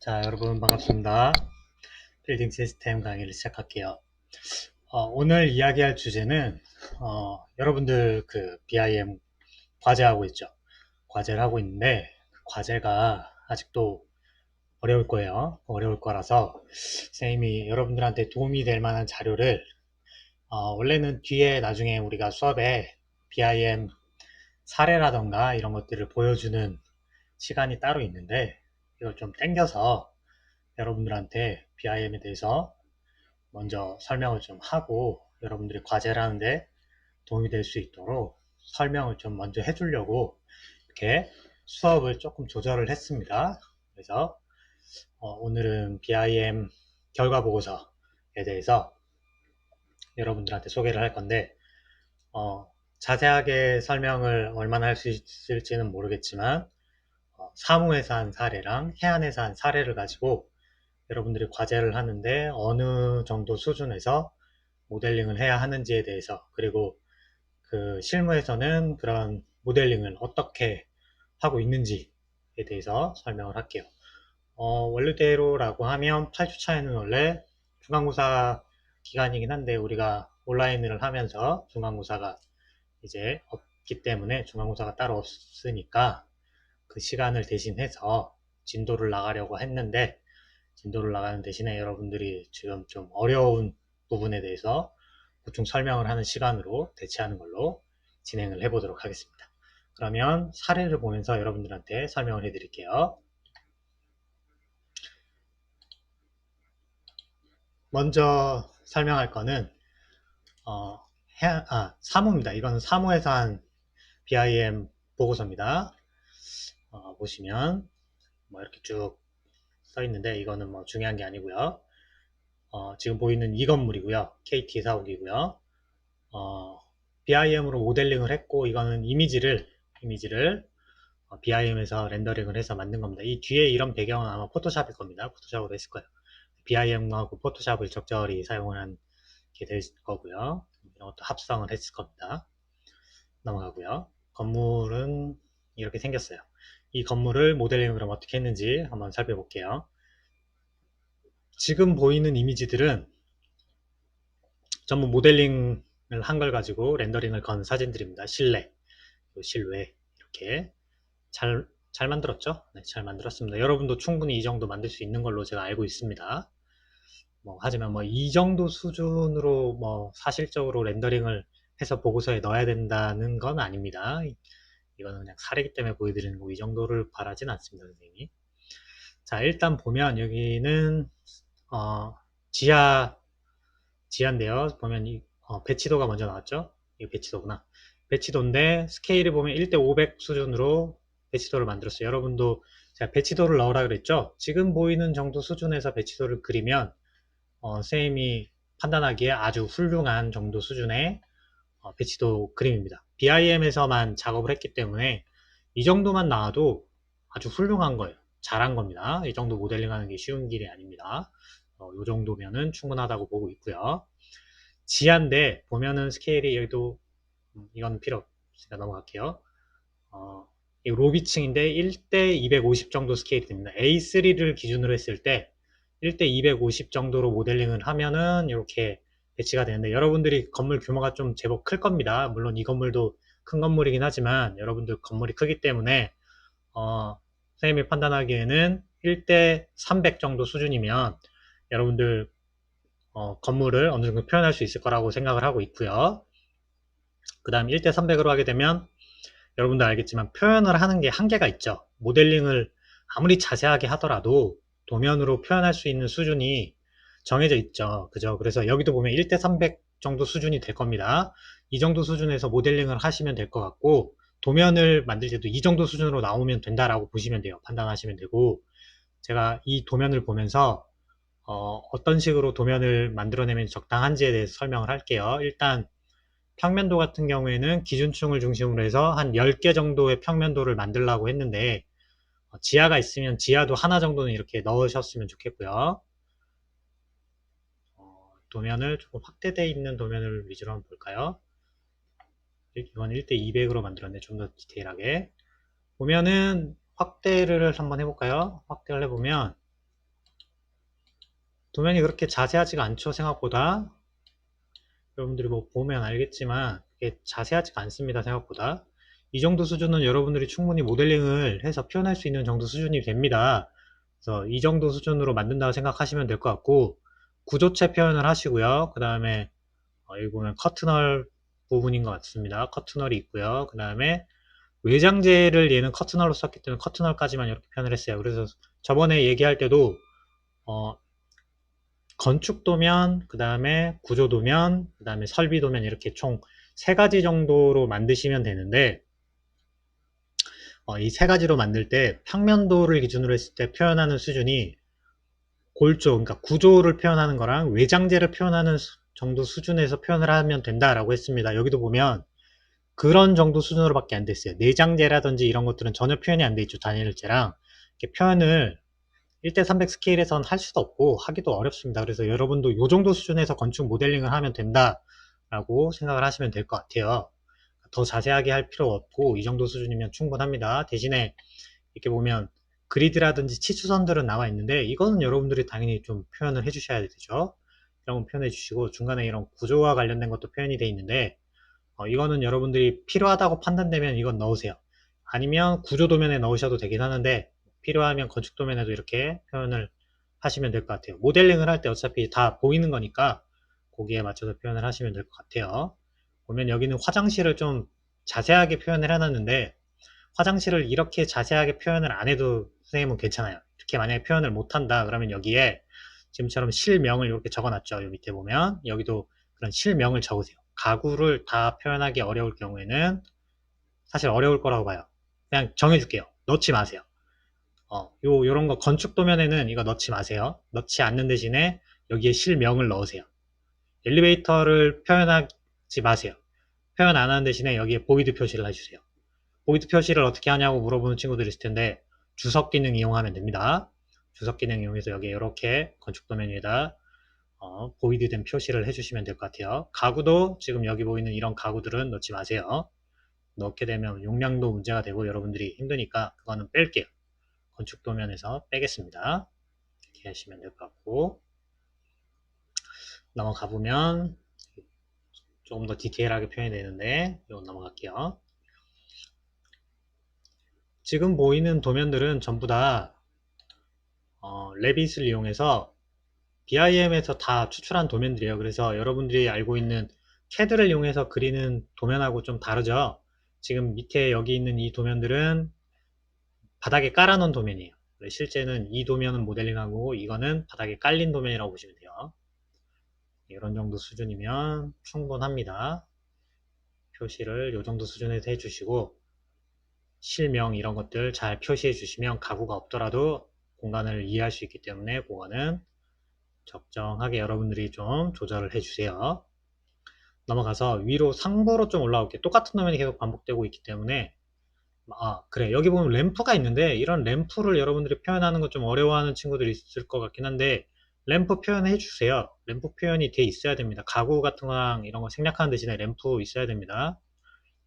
자, 여러분 반갑습니다. 빌딩 시스템 강의를 시작할게요. 오늘 이야기할 주제는 여러분들 그 BIM 과제하고 있죠. 과제를 하고 있는데 그 과제가 아직도 어려울 거예요. 어려울 거라서 선생님이 여러분들한테 도움이 될 만한 자료를 원래는 뒤에 나중에 우리가 수업에 BIM 사례라던가 이런 것들을 보여주는 시간이 따로 있는데 이걸 좀 땡겨서 여러분들한테 BIM에 대해서 먼저 설명을 좀 하고 여러분들이 과제를 하는데 도움이 될 수 있도록 설명을 좀 먼저 해주려고 이렇게 수업을 조금 조절을 했습니다. 그래서 오늘은 BIM 결과 보고서에 대해서 여러분들한테 소개를 할 건데 자세하게 설명을 얼마나 할 수 있을지는 모르겠지만 사무에서 한 사례랑 해안에서 한 사례를 가지고 여러분들이 과제를 하는데 어느 정도 수준에서 모델링을 해야 하는지에 대해서, 그리고 그 실무에서는 그런 모델링을 어떻게 하고 있는지에 대해서 설명을 할게요. 원래대로라고 하면 8주차에는 원래 중간고사 기간이긴 한데 우리가 온라인을 하면서 중간고사가 이제 없기 때문에 중간고사가 따로 없으니까 그 시간을 대신해서 진도를 나가려고 했는데, 진도를 나가는 대신에 여러분들이 지금 좀 어려운 부분에 대해서 보충 설명을 하는 시간으로 대체하는 걸로 진행을 해보도록 하겠습니다. 그러면 사례를 보면서 여러분들한테 설명을 해드릴게요. 먼저 설명할 거는 사무입니다. 이거는 사무에서 한 BIM 보고서입니다. 보시면 뭐 이렇게 쭉 써 있는데 이거는 뭐 중요한 게 아니고요. 지금 보이는 이 건물이고요. KT 사옥이고요. BIM으로 모델링을 했고 이거는 이미지를 BIM에서 렌더링을 해서 만든 겁니다. 이 뒤에 이런 배경은 아마 포토샵일 겁니다. 포토샵으로 했을 거예요. BIM하고 포토샵을 적절히 사용한 게 될 거고요. 이런 것도 합성을 했을 겁니다. 넘어가고요. 건물은 이렇게 생겼어요. 이 건물을 모델링을 그럼 어떻게 했는지 한번 살펴볼게요. 지금 보이는 이미지들은 전부 모델링을 한 걸 가지고 렌더링을 건 사진들입니다. 실내, 실외 이렇게 잘 만들었죠? 네, 잘 만들었습니다. 여러분도 충분히 이 정도 만들 수 있는 걸로 제가 알고 있습니다. 하지만 이 정도 수준으로 사실적으로 렌더링을 해서 보고서에 넣어야 된다는 건 아닙니다. 이거는 그냥 사례기 때문에 보여드리는 거고 이 정도를 바라진 않습니다, 선생님이. 자, 일단 보면 여기는 지하인데요. 보면 배치도가 먼저 나왔죠? 이거 배치도구나. 배치도인데 스케일을 보면 1대500 수준으로 배치도를 만들었어요. 여러분도 제가 배치도를 넣으라 그랬죠? 지금 보이는 정도 수준에서 배치도를 그리면 선생님이 판단하기에 아주 훌륭한 정도 수준의 배치도 그림입니다. BIM에서만 작업을 했기 때문에 이 정도만 나와도 아주 훌륭한 거예요. 잘한 겁니다. 이 정도 모델링 하는 게 쉬운 길이 아닙니다. 이 정도면은 충분하다고 보고 있고요. 지하인데 보면은 스케일이 여기도 이건 필요 없으니까 넘어갈게요. 이 로비층인데 1대 250 정도 스케일이 됩니다. A3를 기준으로 했을 때 1대 250 정도로 모델링을 하면은 이렇게 배치가 되는데 여러분들이 건물 규모가 좀 제법 클 겁니다. 물론 이 건물도 큰 건물이긴 하지만 여러분들 건물이 크기 때문에 선생님이 판단하기에는 1대 300 정도 수준이면 여러분들 건물을 어느 정도 표현할 수 있을 거라고 생각을 하고 있고요. 그 다음 1대 300으로 하게 되면 여러분도 알겠지만 표현을 하는 게 한계가 있죠. 모델링을 아무리 자세하게 하더라도 도면으로 표현할 수 있는 수준이 정해져 있죠. 그죠? 그래서 여기도 보면 1대 300 정도 수준이 될 겁니다. 이 정도 수준에서 모델링을 하시면 될 것 같고 도면을 만들 때도 이 정도 수준으로 나오면 된다라고 보시면 돼요. 판단하시면 되고 제가 이 도면을 보면서 어떤 식으로 도면을 만들어내면 적당한지에 대해서 설명을 할게요. 일단 평면도 같은 경우에는 기준층을 중심으로 해서 한 10개 정도의 평면도를 만들려고 했는데 지하가 있으면 지하도 하나 정도는 이렇게 넣으셨으면 좋겠고요. 도면을 조금 확대되어 있는 도면을 위주로 한번 볼까요? 이건 1대 200으로 만들었네. 좀 더 디테일하게 보면은 확대를 한번 해볼까요? 확대를 해보면 도면이 그렇게 자세하지가 않죠, 생각보다. 여러분들이 뭐 보면 알겠지만 이게 자세하지가 않습니다, 생각보다. 이 정도 수준은 여러분들이 충분히 모델링을 해서 표현할 수 있는 정도 수준이 됩니다. 그래서 이 정도 수준으로 만든다고 생각하시면 될 것 같고, 구조체 표현을 하시고요. 그 다음에 여기 보면 커트널 부분인 것 같습니다. 커트널이 있고요. 그 다음에 외장재를 얘는 커트널로 썼기 때문에 커트널까지만 이렇게 표현을 했어요. 그래서 저번에 얘기할 때도 어, 건축 도면, 그 다음에 구조 도면, 그 다음에 설비 도면 이렇게 총 세 가지 정도로 만드시면 되는데, 이 세 가지로 만들 때 평면도를 기준으로 했을 때 표현하는 수준이 골조, 그러니까 구조를 표현하는 거랑 외장재를 표현하는 정도 수준에서 표현을 하면 된다라고 했습니다. 여기도 보면 그런 정도 수준으로밖에 안 됐어요. 내장재라든지 이런 것들은 전혀 표현이 안 돼 있죠. 단일체랑 이렇게 표현을 1대300 스케일에선 할 수도 없고 하기도 어렵습니다. 그래서 여러분도 이 정도 수준에서 건축 모델링을 하면 된다라고 생각을 하시면 될 것 같아요. 더 자세하게 할 필요 없고 이 정도 수준이면 충분합니다. 대신에 이렇게 보면 그리드라든지 치수선들은 나와 있는데 이거는 여러분들이 당연히 좀 표현을 해 주셔야 되죠. 이런 거 표현해 주시고 중간에 이런 구조와 관련된 것도 표현이 돼 있는데 이거는 여러분들이 필요하다고 판단되면 이건 넣으세요. 아니면 구조 도면에 넣으셔도 되긴 하는데 필요하면 건축 도면에도 이렇게 표현을 하시면 될 것 같아요. 모델링을 할 때 어차피 다 보이는 거니까 거기에 맞춰서 표현을 하시면 될 것 같아요. 보면 여기는 화장실을 좀 자세하게 표현을 해놨는데 화장실을 이렇게 자세하게 표현을 안 해도 선생님은 괜찮아요. 이렇게 만약에 표현을 못한다 그러면 여기에 지금처럼 실명을 이렇게 적어놨죠. 여기 밑에 보면 여기도 그런 실명을 적으세요. 가구를 다 표현하기 어려울 경우에는 사실 어려울 거라고 봐요. 그냥 정해줄게요. 넣지 마세요. 요런 거 건축 도면에는 이거 넣지 마세요. 넣지 않는 대신에 여기에 실명을 넣으세요. 엘리베이터를 표현하지 마세요. 표현 안 하는 대신에 여기에 보이드 표시를 해주세요. 보이드 표시를 어떻게 하냐고 물어보는 친구들이 있을 텐데 주석 기능 이용하면 됩니다. 주석 기능 이용해서 여기 이렇게 건축 도면 위에다 보이드 된 표시를 해주시면 될 것 같아요. 가구도 지금 여기 보이는 이런 가구들은 넣지 마세요. 넣게 되면 용량도 문제가 되고 여러분들이 힘드니까 그거는 뺄게요. 건축 도면에서 빼겠습니다. 이렇게 하시면 될 것 같고 넘어가 보면 조금 더 디테일하게 표현이 되는데 이거 넘어갈게요. 지금 보이는 도면들은 전부 다 레빗을 이용해서 BIM에서 다 추출한 도면들이에요. 그래서 여러분들이 알고 있는 CAD를 이용해서 그리는 도면하고 좀 다르죠. 지금 밑에 여기 있는 이 도면들은 바닥에 깔아놓은 도면이에요. 실제는 이 도면은 모델링하고 이거는 바닥에 깔린 도면이라고 보시면 돼요. 이런 정도 수준이면 충분합니다. 표시를 이 정도 수준에서 해주시고 실명 이런 것들 잘 표시해 주시면 가구가 없더라도 공간을 이해할 수 있기 때문에 그거는 적정하게 여러분들이 좀 조절을 해주세요. 넘어가서 위로 상부로 좀 올라올게요. 똑같은 도면이 계속 반복되고 있기 때문에 그래 여기 보면 램프가 있는데 이런 램프를 여러분들이 표현하는 거 좀 어려워하는 친구들이 있을 것 같긴 한데 램프 표현해 주세요. 램프 표현이 돼 있어야 됩니다. 가구 같은 거랑 이런 거 생략하는 대신에 램프 있어야 됩니다.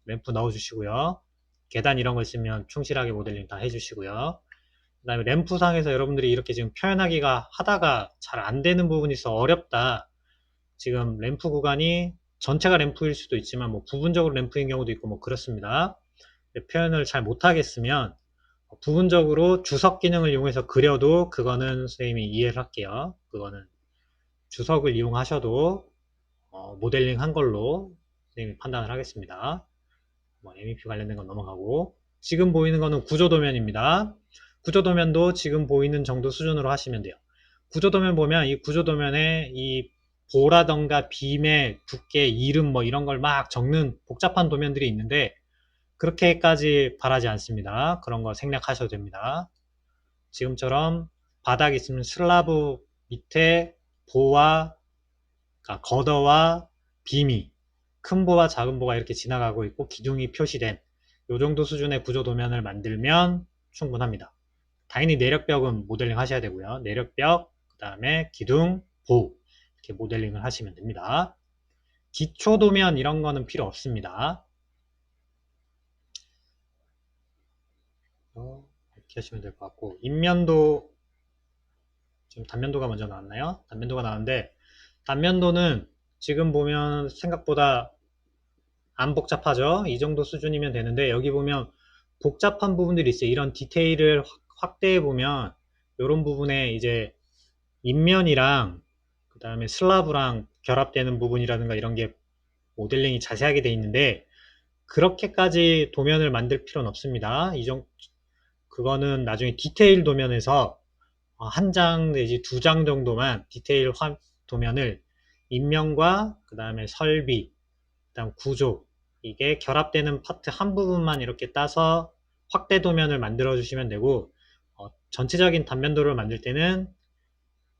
램프 넣어 주시고요. 계단 이런 거 있으면 충실하게 모델링 다 해 주시고요. 그 다음에 램프 상에서 여러분들이 이렇게 지금 표현하기가 하다가 잘 안 되는 부분이 있어 어렵다. 지금 램프 구간이 전체가 램프일 수도 있지만 뭐 부분적으로 램프인 경우도 있고 뭐 그렇습니다. 표현을 잘 못하겠으면 부분적으로 주석 기능을 이용해서 그려도 그거는 선생님이 이해를 할게요. 그거는 주석을 이용하셔도 모델링 한 걸로 선생님이 판단을 하겠습니다. 뭐 MEP 관련된 건 넘어가고 지금 보이는 거는 구조도면입니다. 구조도면도 지금 보이는 정도 수준으로 하시면 돼요. 구조도면 보면 이 구조도면에 이 보라던가 빔의 두께, 이름 뭐 이런 걸 막 적는 복잡한 도면들이 있는데 그렇게까지 바라지 않습니다. 그런 거 생략하셔도 됩니다. 지금처럼 바닥 있으면 슬라브 밑에 보와 그러니까 거더와 빔이 큰 보와 작은 보가 이렇게 지나가고 있고 기둥이 표시된 이 정도 수준의 구조 도면을 만들면 충분합니다. 당연히 내력벽은 모델링 하셔야 되고요. 내력벽, 그 다음에 기둥, 보 이렇게 모델링을 하시면 됩니다. 기초 도면 이런 거는 필요 없습니다. 이렇게 하시면 될 것 같고 인면도 지금 단면도가 먼저 나왔나요? 단면도가 나왔는데 단면도는 지금 보면 생각보다 안 복잡하죠? 이 정도 수준이면 되는데 여기 보면 복잡한 부분들이 있어요. 이런 디테일을 확대해 보면 이런 부분에 이제 인면이랑 그 다음에 슬라브랑 결합되는 부분이라든가 이런 게 모델링이 자세하게 돼 있는데 그렇게까지 도면을 만들 필요는 없습니다. 그거는 나중에 디테일 도면에서 한 장 내지 두 장 정도만 디테일 도면을 인면과 그 다음에 설비, 그 다음 구조 이게 결합되는 파트 한 부분만 이렇게 따서 확대 도면을 만들어 주시면 되고 전체적인 단면도를 만들 때는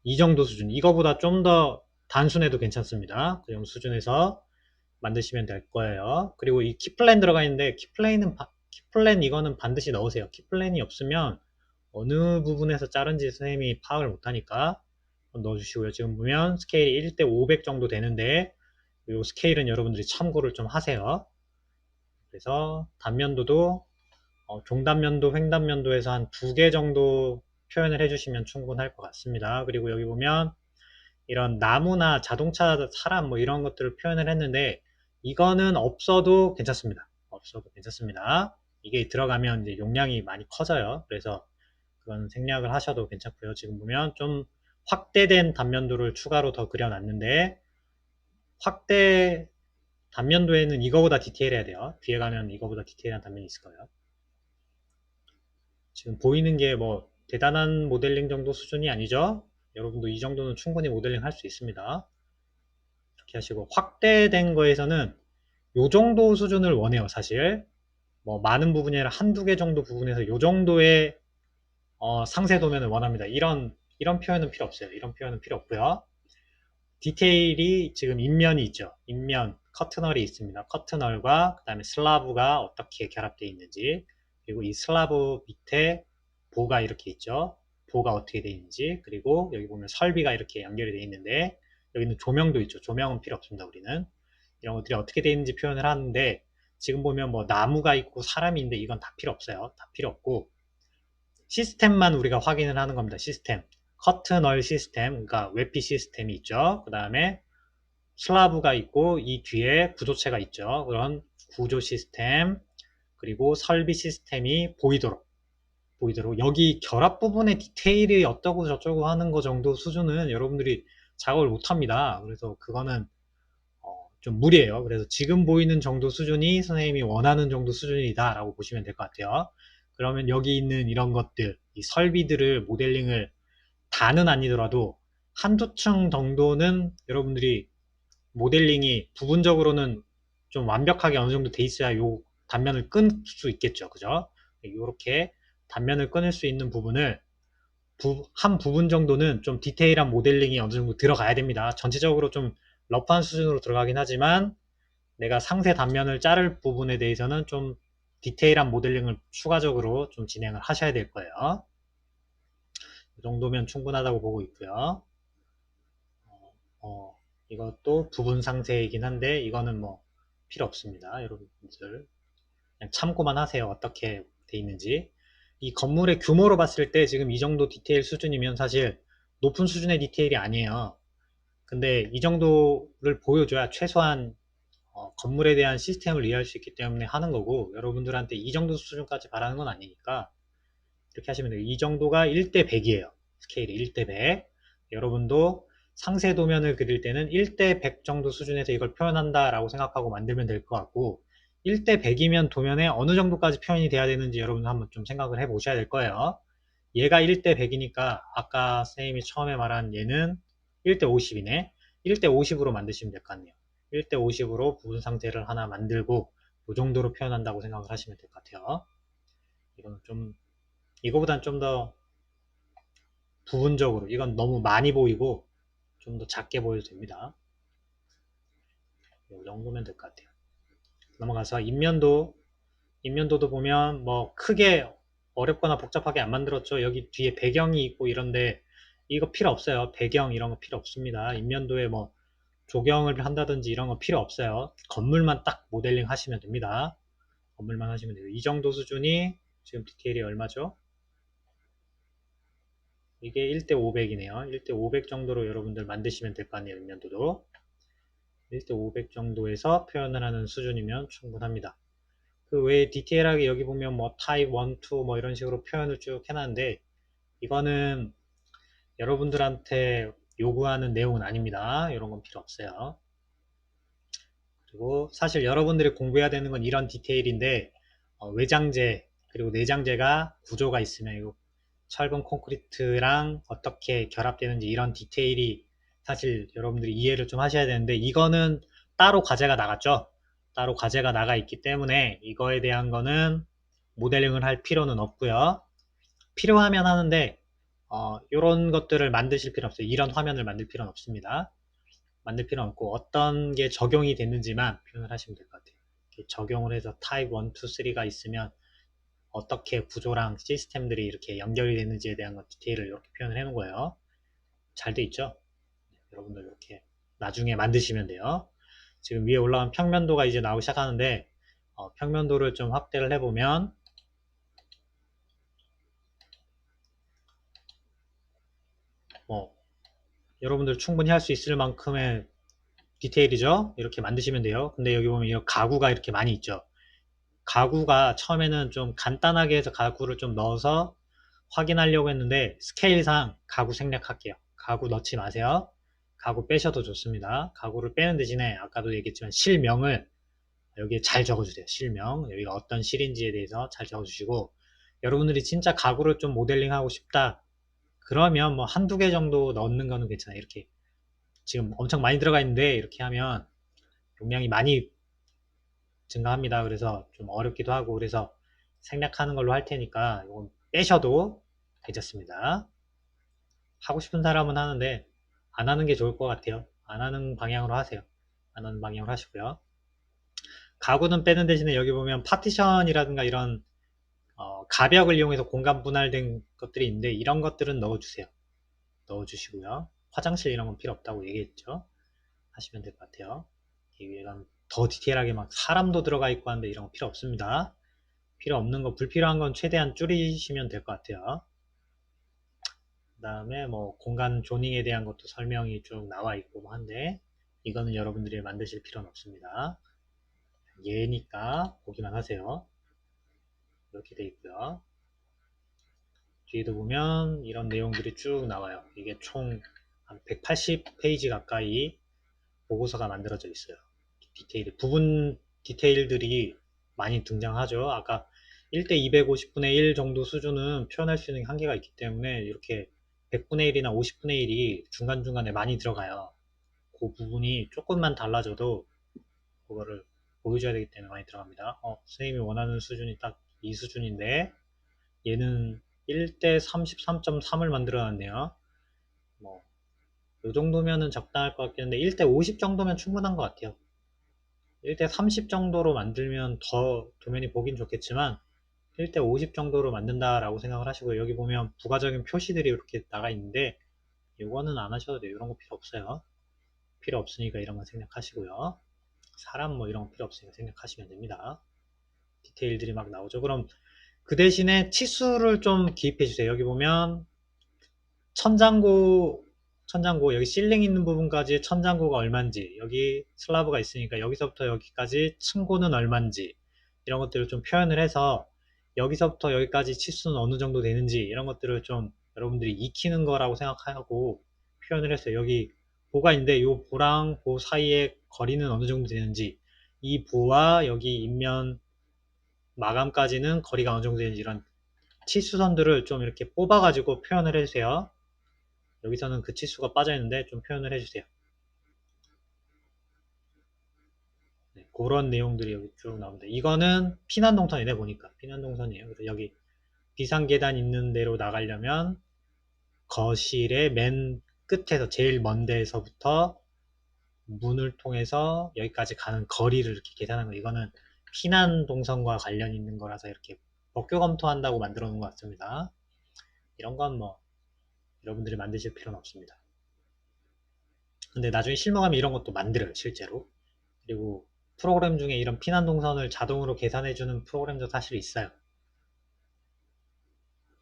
이 정도 수준, 이거보다 좀 더 단순해도 괜찮습니다. 그 정도 수준에서 만드시면 될 거예요. 그리고 이 키플랜 들어가 있는데 키플랜 이거는 반드시 넣으세요. 키플랜이 없으면 어느 부분에서 자른지 선생님이 파악을 못하니까 넣어주시고요. 지금 보면 스케일이 1대 500 정도 되는데 이 스케일은 여러분들이 참고를 좀 하세요. 그래서 단면도도 종단면도, 횡단면도에서 한 2개 정도 표현을 해주시면 충분할 것 같습니다. 그리고 여기 보면 이런 나무나 자동차, 사람 뭐 이런 것들을 표현을 했는데 이거는 없어도 괜찮습니다. 없어도 괜찮습니다. 이게 들어가면 이제 용량이 많이 커져요. 그래서 그건 생략을 하셔도 괜찮고요. 지금 보면 좀 확대된 단면도를 추가로 더 그려놨는데 확대 단면도에는 이거보다 디테일해야 돼요. 뒤에 가면 이거보다 디테일한 단면이 있을 거예요. 지금 보이는 게 뭐 대단한 모델링 정도 수준이 아니죠? 여러분도 이 정도는 충분히 모델링 할 수 있습니다. 이렇게 하시고 확대된 거에서는 요 정도 수준을 원해요. 사실 뭐 많은 부분이 아니라 한두 개 정도 부분에서 요 정도의 상세 도면을 원합니다. 이런 표현은 필요 없어요. 이런 표현은 필요 없고요. 디테일이 지금 인면이 있죠. 인면 커튼널이 있습니다. 커튼널과 그 다음에 슬라브가 어떻게 결합되어 있는지, 그리고 이 슬라브 밑에 보가 이렇게 있죠. 보가 어떻게 되어 있는지, 그리고 여기 보면 설비가 이렇게 연결이 되어 있는데 여기는 조명도 있죠. 조명은 필요 없습니다. 우리는 이런 것들이 어떻게 되어 있는지 표현을 하는데 지금 보면 뭐 나무가 있고 사람이 있는데 이건 다 필요 없어요. 다 필요 없고 시스템만 우리가 확인을 하는 겁니다. 시스템. 커튼널 시스템, 그러니까 외피 시스템이 있죠. 그 다음에 슬라브가 있고 이 뒤에 구조체가 있죠. 그런 구조 시스템, 그리고 설비 시스템이 보이도록 여기 결합 부분의 디테일이 어떠고 저쩌고 하는 거 정도 수준은 여러분들이 작업을 못합니다. 그래서 그거는 좀 무리예요. 그래서 지금 보이는 정도 수준이 선생님이 원하는 정도 수준이다 라고 보시면 될 것 같아요. 그러면 여기 있는 이런 것들, 이 설비들을 모델링을 다는 아니더라도 한두 층 정도는 여러분들이 모델링이 부분적으로는 좀 완벽하게 어느 정도 돼 있어야 요 단면을 끊을 수 있겠죠. 그죠? 이렇게 단면을 끊을 수 있는 부분을 한 부분 정도는 좀 디테일한 모델링이 어느 정도 들어가야 됩니다. 전체적으로 좀 러프한 수준으로 들어가긴 하지만 내가 상세 단면을 자를 부분에 대해서는 좀 디테일한 모델링을 추가적으로 좀 진행을 하셔야 될 거예요. 이 정도면 충분하다고 보고 있고요. 이것도 부분 상세이긴 한데 이거는 뭐 필요 없습니다. 여러분들 그냥 참고만 하세요. 어떻게 돼 있는지. 이 건물의 규모로 봤을 때 지금 이 정도 디테일 수준이면 사실 높은 수준의 디테일이 아니에요. 근데 이 정도를 보여줘야 최소한 건물에 대한 시스템을 이해할 수 있기 때문에 하는 거고 여러분들한테 이 정도 수준까지 바라는 건 아니니까 이렇게 하시면 돼요. 이 정도가 1대 100이에요. 스케일이 1대 100. 여러분도 상세 도면을 그릴 때는 1대 100 정도 수준에서 이걸 표현한다 라고 생각하고 만들면 될 것 같고 1대 100이면 도면에 어느 정도까지 표현이 돼야 되는지 여러분 한번 좀 생각을 해 보셔야 될 거예요. 얘가 1대 100이니까 아까 선생님이 처음에 말한 얘는 1대 50이네. 1대 50으로 만드시면 될 것 같네요. 1대 50으로 부분 상태를 하나 만들고 이 정도로 표현한다고 생각을 하시면 될 것 같아요. 이거는 좀 이거보단 좀 더 부분적으로 이건 너무 많이 보이고 좀 더 작게 보여도 됩니다. 이 정도면 될 것 같아요. 넘어가서 인면도도 보면 뭐 크게 어렵거나 복잡하게 안 만들었죠. 여기 뒤에 배경이 있고 이런데 이거 필요 없어요. 배경 이런 거 필요 없습니다. 인면도에 뭐 조경을 한다든지 이런 거 필요 없어요. 건물만 딱 모델링 하시면 됩니다. 건물만 하시면 돼요. 이 정도 수준이 지금 디테일이 얼마죠? 이게 1대 500이네요. 1대 500 정도로 여러분들 만드시면 될 거 아니에요. 인면도도. 1대 500 정도에서 표현을 하는 수준이면 충분합니다. 그 외에 디테일하게 여기 보면 뭐 타입 1, 2 뭐 이런 식으로 표현을 쭉 해놨는데 이거는 여러분들한테 요구하는 내용은 아닙니다. 이런 건 필요 없어요. 그리고 사실 여러분들이 공부해야 되는 건 이런 디테일인데 외장재 그리고 내장재가 구조가 있으면 이거 철분 콘크리트랑 어떻게 결합되는지 이런 디테일이 사실 여러분들이 이해를 좀 하셔야 되는데 이거는 따로 과제가 나갔죠. 따로 과제가 나가 있기 때문에 이거에 대한 거는 모델링을 할 필요는 없고요. 필요하면 하는데 이런 것들을 만드실 필요 없어요. 이런 화면을 만들 필요는 없습니다. 만들 필요는 없고 어떤 게 적용이 됐는지만 표현을 하시면 될 것 같아요. 적용을 해서 타입 1, 2, 3가 있으면 어떻게 구조랑 시스템들이 이렇게 연결이 되는지에 대한 것 디테일을 이렇게 표현을 해 놓은 거예요. 잘 돼 있죠? 여러분들 이렇게 나중에 만드시면 돼요. 지금 위에 올라간 평면도가 이제 나오기 시작하는데 평면도를 좀 확대를 해보면 뭐 여러분들 충분히 할 수 있을 만큼의 디테일이죠? 이렇게 만드시면 돼요. 근데 여기 보면 이 가구가 이렇게 많이 있죠? 가구가 처음에는 좀 간단하게 해서 가구를 좀 넣어서 확인하려고 했는데 스케일상 가구 생략할게요. 가구 넣지 마세요. 가구 빼셔도 좋습니다. 가구를 빼는 대신에 아까도 얘기했지만 실명을 여기에 잘 적어주세요. 실명. 여기가 어떤 실인지에 대해서 잘 적어주시고 여러분들이 진짜 가구를 좀 모델링하고 싶다. 그러면 뭐 한두 개 정도 넣는 거는 괜찮아요. 이렇게 지금 엄청 많이 들어가 있는데 이렇게 하면 용량이 많이 증가합니다. 그래서 좀 어렵기도 하고 그래서 생략하는 걸로 할 테니까 이건 빼셔도 괜찮습니다. 하고 싶은 사람은 하는데 안 하는 게 좋을 것 같아요. 안 하는 방향으로 하세요. 안 하는 방향으로 하시고요. 가구는 빼는 대신에 여기 보면 파티션이라든가 이런 가벽을 이용해서 공간 분할된 것들이 있는데 이런 것들은 넣어주세요. 넣어주시고요. 화장실 이런 건 필요 없다고 얘기했죠. 하시면 될 것 같아요. 이 위에가 더 디테일하게 막 사람도 들어가 있고 하는데 이런 거 필요 없습니다. 필요 없는 거 불필요한 건 최대한 줄이시면 될 것 같아요. 그 다음에 뭐 공간 조닝에 대한 것도 설명이 쭉 나와 있고 뭐 한데 이거는 여러분들이 만드실 필요는 없습니다. 얘니까 보기만 하세요. 이렇게 돼 있고요. 뒤에도 보면 이런 내용들이 쭉 나와요. 이게 총 한 180페이지 가까이 보고서가 만들어져 있어요. 디테일, 부분 디테일들이 많이 등장하죠. 아까 1대 250분의 1 정도 수준은 표현할 수 있는 한계가 있기 때문에 이렇게 100분의 1이나 50분의 1이 중간중간에 많이 들어가요. 그 부분이 조금만 달라져도 그거를 보여줘야 되기 때문에 많이 들어갑니다. 선생님이 원하는 수준이 딱 이 수준인데 얘는 1대 33.3을 만들어 놨네요. 뭐, 이 정도면은 적당할 것 같긴 한데 1대 50 정도면 충분한 것 같아요. 1대 30 정도로 만들면 더 도면이 보긴 좋겠지만 1대 50 정도로 만든다라고 생각을 하시고 여기 보면 부가적인 표시들이 이렇게 나가 있는데 이거는 안 하셔도 돼요. 이런 거 필요 없어요. 필요 없으니까 이런 거 생략하시고요. 사람 뭐 이런 거 필요 없으니까 생략하시면 됩니다. 디테일들이 막 나오죠. 그럼 그 대신에 치수를 좀 기입해 주세요. 여기 보면 천장고 여기 실링 있는 부분까지 천장고가 얼만지 여기 슬라브가 있으니까 여기서부터 여기까지 층고는 얼만지 이런 것들을 좀 표현을 해서 여기서부터 여기까지 치수는 어느 정도 되는지 이런 것들을 좀 여러분들이 익히는 거라고 생각하고 표현을 했어요. 여기 보가 있는데 이 보랑 보 사이의 거리는 어느 정도 되는지 이 보와 여기 인면 마감까지는 거리가 어느 정도 되는지 이런 치수선들을 좀 이렇게 뽑아 가지고 표현을 해주세요. 여기서는 그 치수가 빠져 있는데 좀 표현을 해주세요. 네, 그런 내용들이 여기 쭉 나옵니다. 이거는 피난동선이네 보니까 피난동선이에요. 그래서 여기 비상계단 있는 데로 나가려면 거실의 맨 끝에서 제일 먼 데에서부터 문을 통해서 여기까지 가는 거리를 이렇게 계산한 거. 이거는 피난동선과 관련 있는 거라서 이렇게 법규 검토한다고 만들어 놓은 것 같습니다. 이런 건 뭐 여러분들이 만드실 필요는 없습니다. 근데 나중에 실무하면 이런 것도 만들어요, 실제로. 그리고 프로그램 중에 이런 피난 동선을 자동으로 계산해주는 프로그램도 사실 있어요.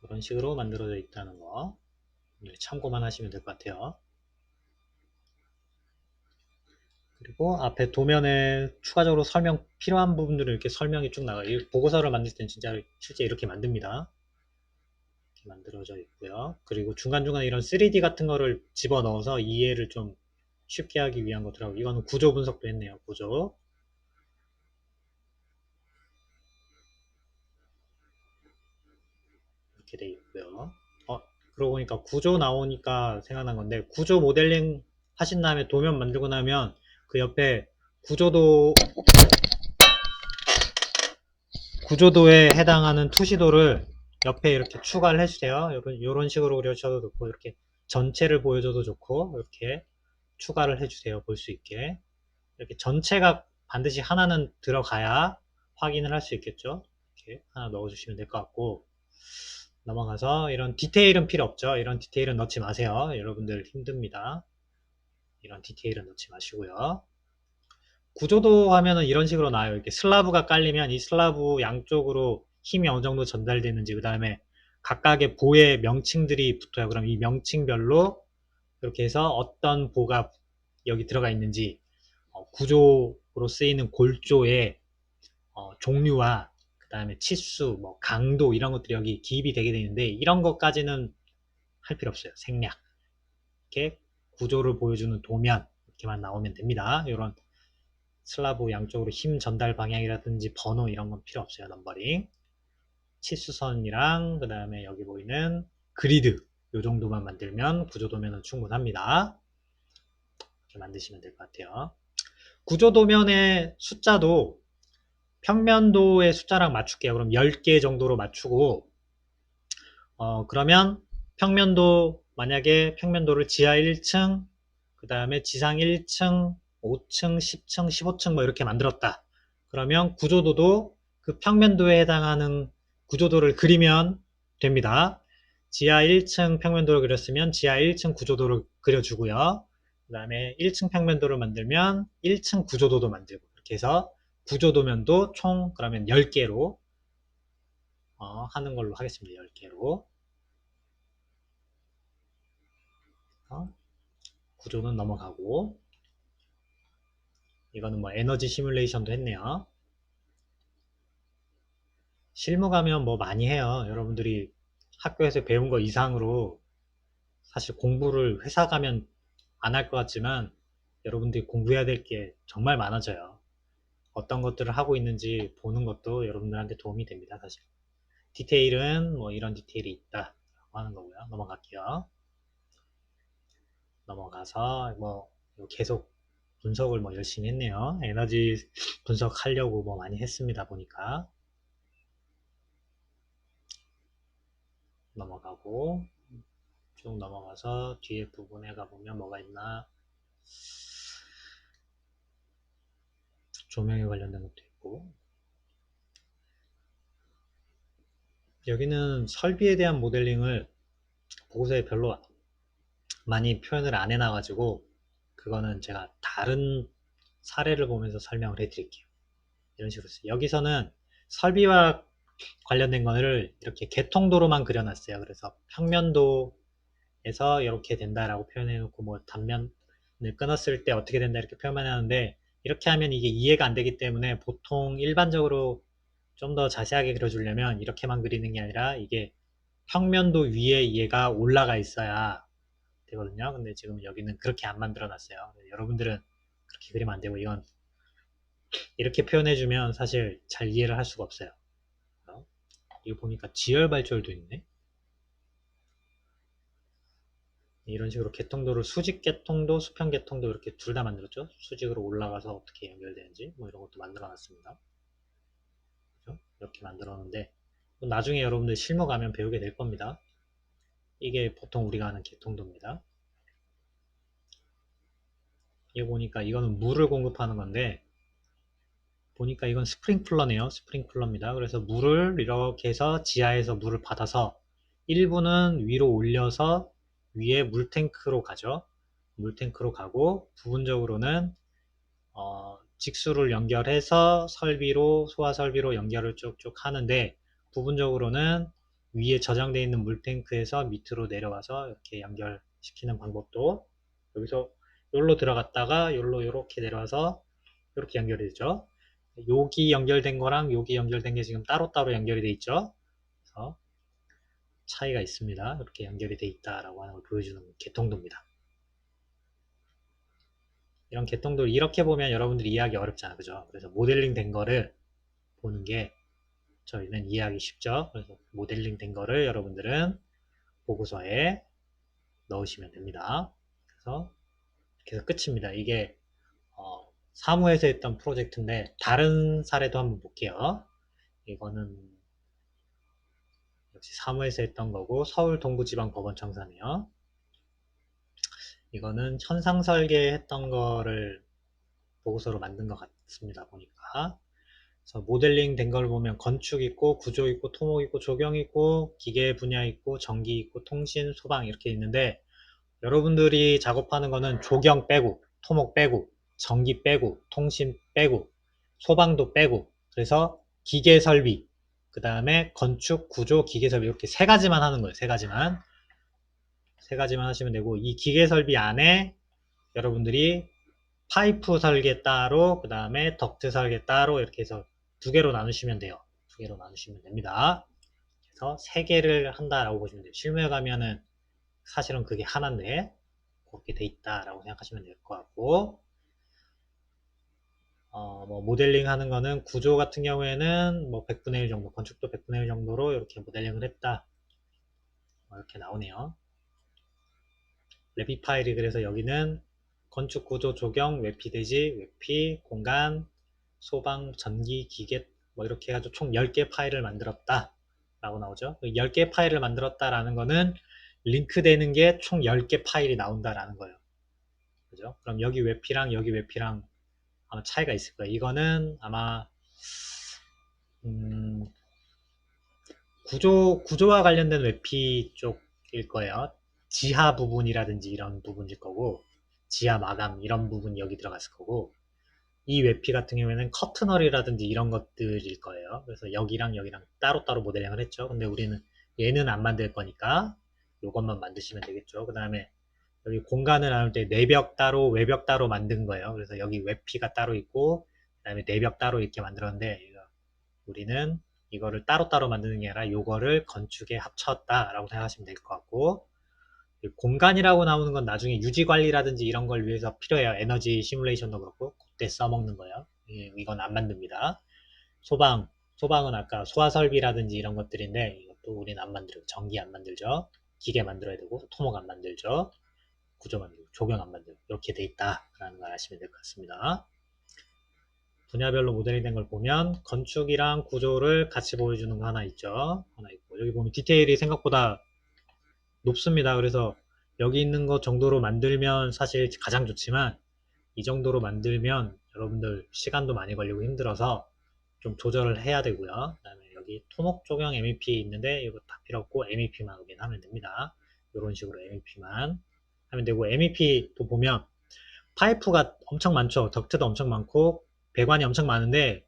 그런 식으로 만들어져 있다는 거. 참고만 하시면 될 것 같아요. 그리고 앞에 도면에 추가적으로 설명 필요한 부분들을 이렇게 설명이 쭉 나가요. 이 보고서를 만들 때는 진짜 실제 이렇게 만듭니다. 이렇게 만들어져 있고요. 그리고 중간중간 이런 3D 같은 거를 집어넣어서 이해를 좀 쉽게 하기 위한 것들하고, 이거는 구조 분석도 했네요. 구조 이렇게 돼 있고요. 그러고 보니까 구조 나오니까 생각난 건데, 구조 모델링 하신 다음에 도면 만들고 나면 그 옆에 구조도 구조도에 해당하는 투시도를 옆에 이렇게 추가를 해주세요. 이런 식으로 그려주셔도 좋고, 이렇게 전체를 보여줘도 좋고, 이렇게 추가를 해주세요. 볼 수 있게. 이렇게 전체가 반드시 하나는 들어가야 확인을 할 수 있겠죠. 이렇게 하나 넣어주시면 될 것 같고, 넘어가서 이런 디테일은 필요 없죠. 이런 디테일은 넣지 마세요. 여러분들 힘듭니다. 이런 디테일은 넣지 마시고요. 구조도 하면은 이런 식으로 나와요. 이렇게 슬라브가 깔리면 이 슬라브 양쪽으로 힘이 어느 정도 전달되는지, 그 다음에 각각의 보의 명칭들이 붙어요. 그럼 이 명칭별로 이렇게 해서 어떤 보가 여기 들어가 있는지, 구조로 쓰이는 골조의 종류와 그 다음에 치수, 뭐 강도 이런 것들이 여기 기입이 되게 되는데, 이런 것까지는 할 필요 없어요. 생략. 이렇게 구조를 보여주는 도면 이렇게만 나오면 됩니다. 이런 슬라브 양쪽으로 힘 전달 방향이라든지 번호 이런 건 필요 없어요. 넘버링. 치수선이랑 그 다음에 여기 보이는 그리드 이 정도만 만들면 구조도면은 충분합니다. 이렇게 만드시면 될 것 같아요. 구조도면의 숫자도 평면도의 숫자랑 맞출게요. 그럼 10개 정도로 맞추고, 그러면 평면도, 만약에 평면도를 지하 1층, 그 다음에 지상 1층, 5층, 10층, 15층 뭐 이렇게 만들었다. 그러면 구조도도 그 평면도에 해당하는 구조도를 그리면 됩니다. 지하 1층 평면도를 그렸으면 지하 1층 구조도를 그려주고요. 그 다음에 1층 평면도를 만들면 1층 구조도도 만들고, 이렇게 해서 구조도면도 총 그러면 10개로 하는 걸로 하겠습니다. 10개로. 구조는 넘어가고, 이거는 뭐 에너지 시뮬레이션도 했네요. 실무 가면 뭐 많이 해요. 여러분들이 학교에서 배운 거 이상으로 사실 공부를 회사 가면 안 할 것 같지만, 여러분들이 공부해야 될 게 정말 많아져요. 어떤 것들을 하고 있는지 보는 것도 여러분들한테 도움이 됩니다. 사실 디테일은 뭐 이런 디테일이 있다 라고 하는 거고요. 넘어갈게요. 넘어가서 뭐 계속 분석을 뭐 열심히 했네요. 에너지 분석하려고 뭐 많이 했습니다. 보니까. 넘어가고 쭉 넘어가서 뒤에 부분에 가보면 뭐가 있나, 조명에 관련된 것도 있고, 여기는 설비에 대한 모델링을 보고서에 별로 많이 표현을 안 해놔가지고, 그거는 제가 다른 사례를 보면서 설명을 해드릴게요. 이런 식으로 써요. 여기서는 설비와 관련된 거를 이렇게 개통도로만 그려놨어요. 그래서 평면도에서 이렇게 된다라고 표현해놓고, 뭐 단면을 끊었을 때 어떻게 된다 이렇게 표현만 하는데, 이렇게 하면 이게 이해가 안 되기 때문에 보통 일반적으로 좀 더 자세하게 그려주려면 이렇게만 그리는 게 아니라, 이게 평면도 위에 얘가 올라가 있어야 되거든요. 근데 지금 여기는 그렇게 안 만들어 놨어요. 여러분들은 그렇게 그리면 안 되고, 이건 이렇게 표현해주면 사실 잘 이해를 할 수가 없어요. 이거 보니까 지열발절도 있네. 이런 식으로 개통도를 수직 개통도, 수평 개통도 이렇게 둘 다 만들었죠. 수직으로 올라가서 어떻게 연결되는지 뭐 이런 것도 만들어 놨습니다. 그죠? 이렇게 만들어 놨는데, 나중에 여러분들 실무 가면 배우게 될 겁니다. 이게 보통 우리가 아는 개통도입니다. 이거 보니까 이거는 물을 공급하는 건데, 보니까 이건 스프링클러네요. 스프링클러입니다. 그래서 물을 이렇게 해서 지하에서 물을 받아서 일부는 위로 올려서 위에 물탱크로 가죠. 물탱크로 가고, 부분적으로는 직수를 연결해서 설비로, 소화 설비로 연결을 쭉쭉 하는데, 부분적으로는 위에 저장되어 있는 물탱크에서 밑으로 내려와서 이렇게 연결시키는 방법도 여기서 여기로 들어갔다가 여기로 이렇게 내려와서 이렇게 연결이 되죠. 여기 연결된 거랑 여기 연결된 게 지금 따로따로 연결이 돼 있죠. 그래서 차이가 있습니다. 이렇게 연결이 돼 있다라고 하는 걸 보여주는 개통도입니다. 이런 개통도 이렇게 보면 여러분들이 이해하기 어렵잖아, 그죠? 그래서 모델링 된 거를 보는 게 저희는 이해하기 쉽죠. 그래서 모델링 된 거를 여러분들은 보고서에 넣으시면 됩니다. 그래서 이렇게 해서 끝입니다. 이게 사무에서 했던 프로젝트인데 다른 사례도 한번 볼게요. 이거는 역시 사무에서 했던 거고 서울 동부지방법원 청사네요. 이거는 현상 설계했던 거를 보고서로 만든 것 같습니다. 보니까. 그래서 모델링 된 걸 보면 건축 있고 구조 있고 토목 있고 조경 있고 기계 분야 있고 전기 있고 통신 소방 이렇게 있는데 여러분들이 작업하는 거는 조경 빼고 토목 빼고 전기 빼고 통신 빼고 소방도 빼고 그래서 기계 설비 그 다음에 건축 구조 기계 설비 이렇게 세 가지만 하는 거예요. 세 가지만 하시면 되고 이 기계 설비 안에 여러분들이 파이프 설계 따로 그 다음에 덕트 설계 따로 이렇게 해서 두 개로 나누시면 돼요. 두 개로 나누시면 됩니다. 그래서 세 개를 한다라고 보시면 돼요. 실무에 가면은 사실은 그게 하나인데 그렇게 돼 있다라고 생각하시면 될 것 같고 뭐 모델링 하는 거는 구조 같은 경우에는 뭐 100분의 1 정도 건축도 100분의 1 정도로 이렇게 모델링을 했다 이렇게 나오네요. 레비 파일이 그래서 여기는 건축 구조 조경 외피 대지 외피 공간 소방 전기 기계 뭐 이렇게 해가지고 총 10개 파일을 만들었다 라고 나오죠. 10개 파일을 만들었다 라는 거는 링크 되는 게 총 10개 파일이 나온다 라는 거예요. 그죠? 그럼 여기 웹피랑 아마 차이가 있을 거예요. 이거는 아마 구조와 관련된 웹피 쪽일 거예요. 지하 부분이라든지 이런 부분일 거고 지하 마감 이런 부분이 여기 들어갔을 거고 이 웹피 같은 경우에는 커튼널이라든지 이런 것들일 거예요. 그래서 여기랑 따로따로 모델링을 했죠. 근데 우리는 얘는 안 만들 거니까 이것만 만드시면 되겠죠. 그 다음에 여기 공간을 나눌 때 내벽 따로 외벽 따로 만든 거예요. 그래서 여기 웹피가 따로 있고 그 다음에 내벽 따로 이렇게 만들었는데 우리는 이거를 따로따로 만드는 게 아니라 요거를 건축에 합쳤다라고 생각하시면 될 것 같고 공간이라고 나오는 건 나중에 유지 관리라든지 이런 걸 위해서 필요해요. 에너지 시뮬레이션도 그렇고 그때 써먹는 거예요. 이건 안 만듭니다. 소방은 아까 소화 설비라든지 이런 것들인데 이것도 우리는 안 만들고 전기 안 만들죠. 기계 만들어야 되고 토목 안 만들죠. 구조 만들고 조경 안 만들고 이렇게 돼 있다라는 걸 아시면 될 것 같습니다. 분야별로 모델링 된 걸 보면 건축이랑 구조를 같이 보여주는 거 하나 있죠. 하나 있고 여기 보면 디테일이 생각보다 높습니다. 그래서 여기 있는 것 정도로 만들면 사실 가장 좋지만 이 정도로 만들면 여러분들 시간도 많이 걸리고 힘들어서 좀 조절을 해야 되고요. 그 다음에 여기 토목 조경 MEP 있는데 이거 다 필요 없고 MEP만 하면 됩니다. 이런 식으로 MEP만 하면 되고 MEP도 보면 파이프가 엄청 많죠. 덕트도 엄청 많고 배관이 엄청 많은데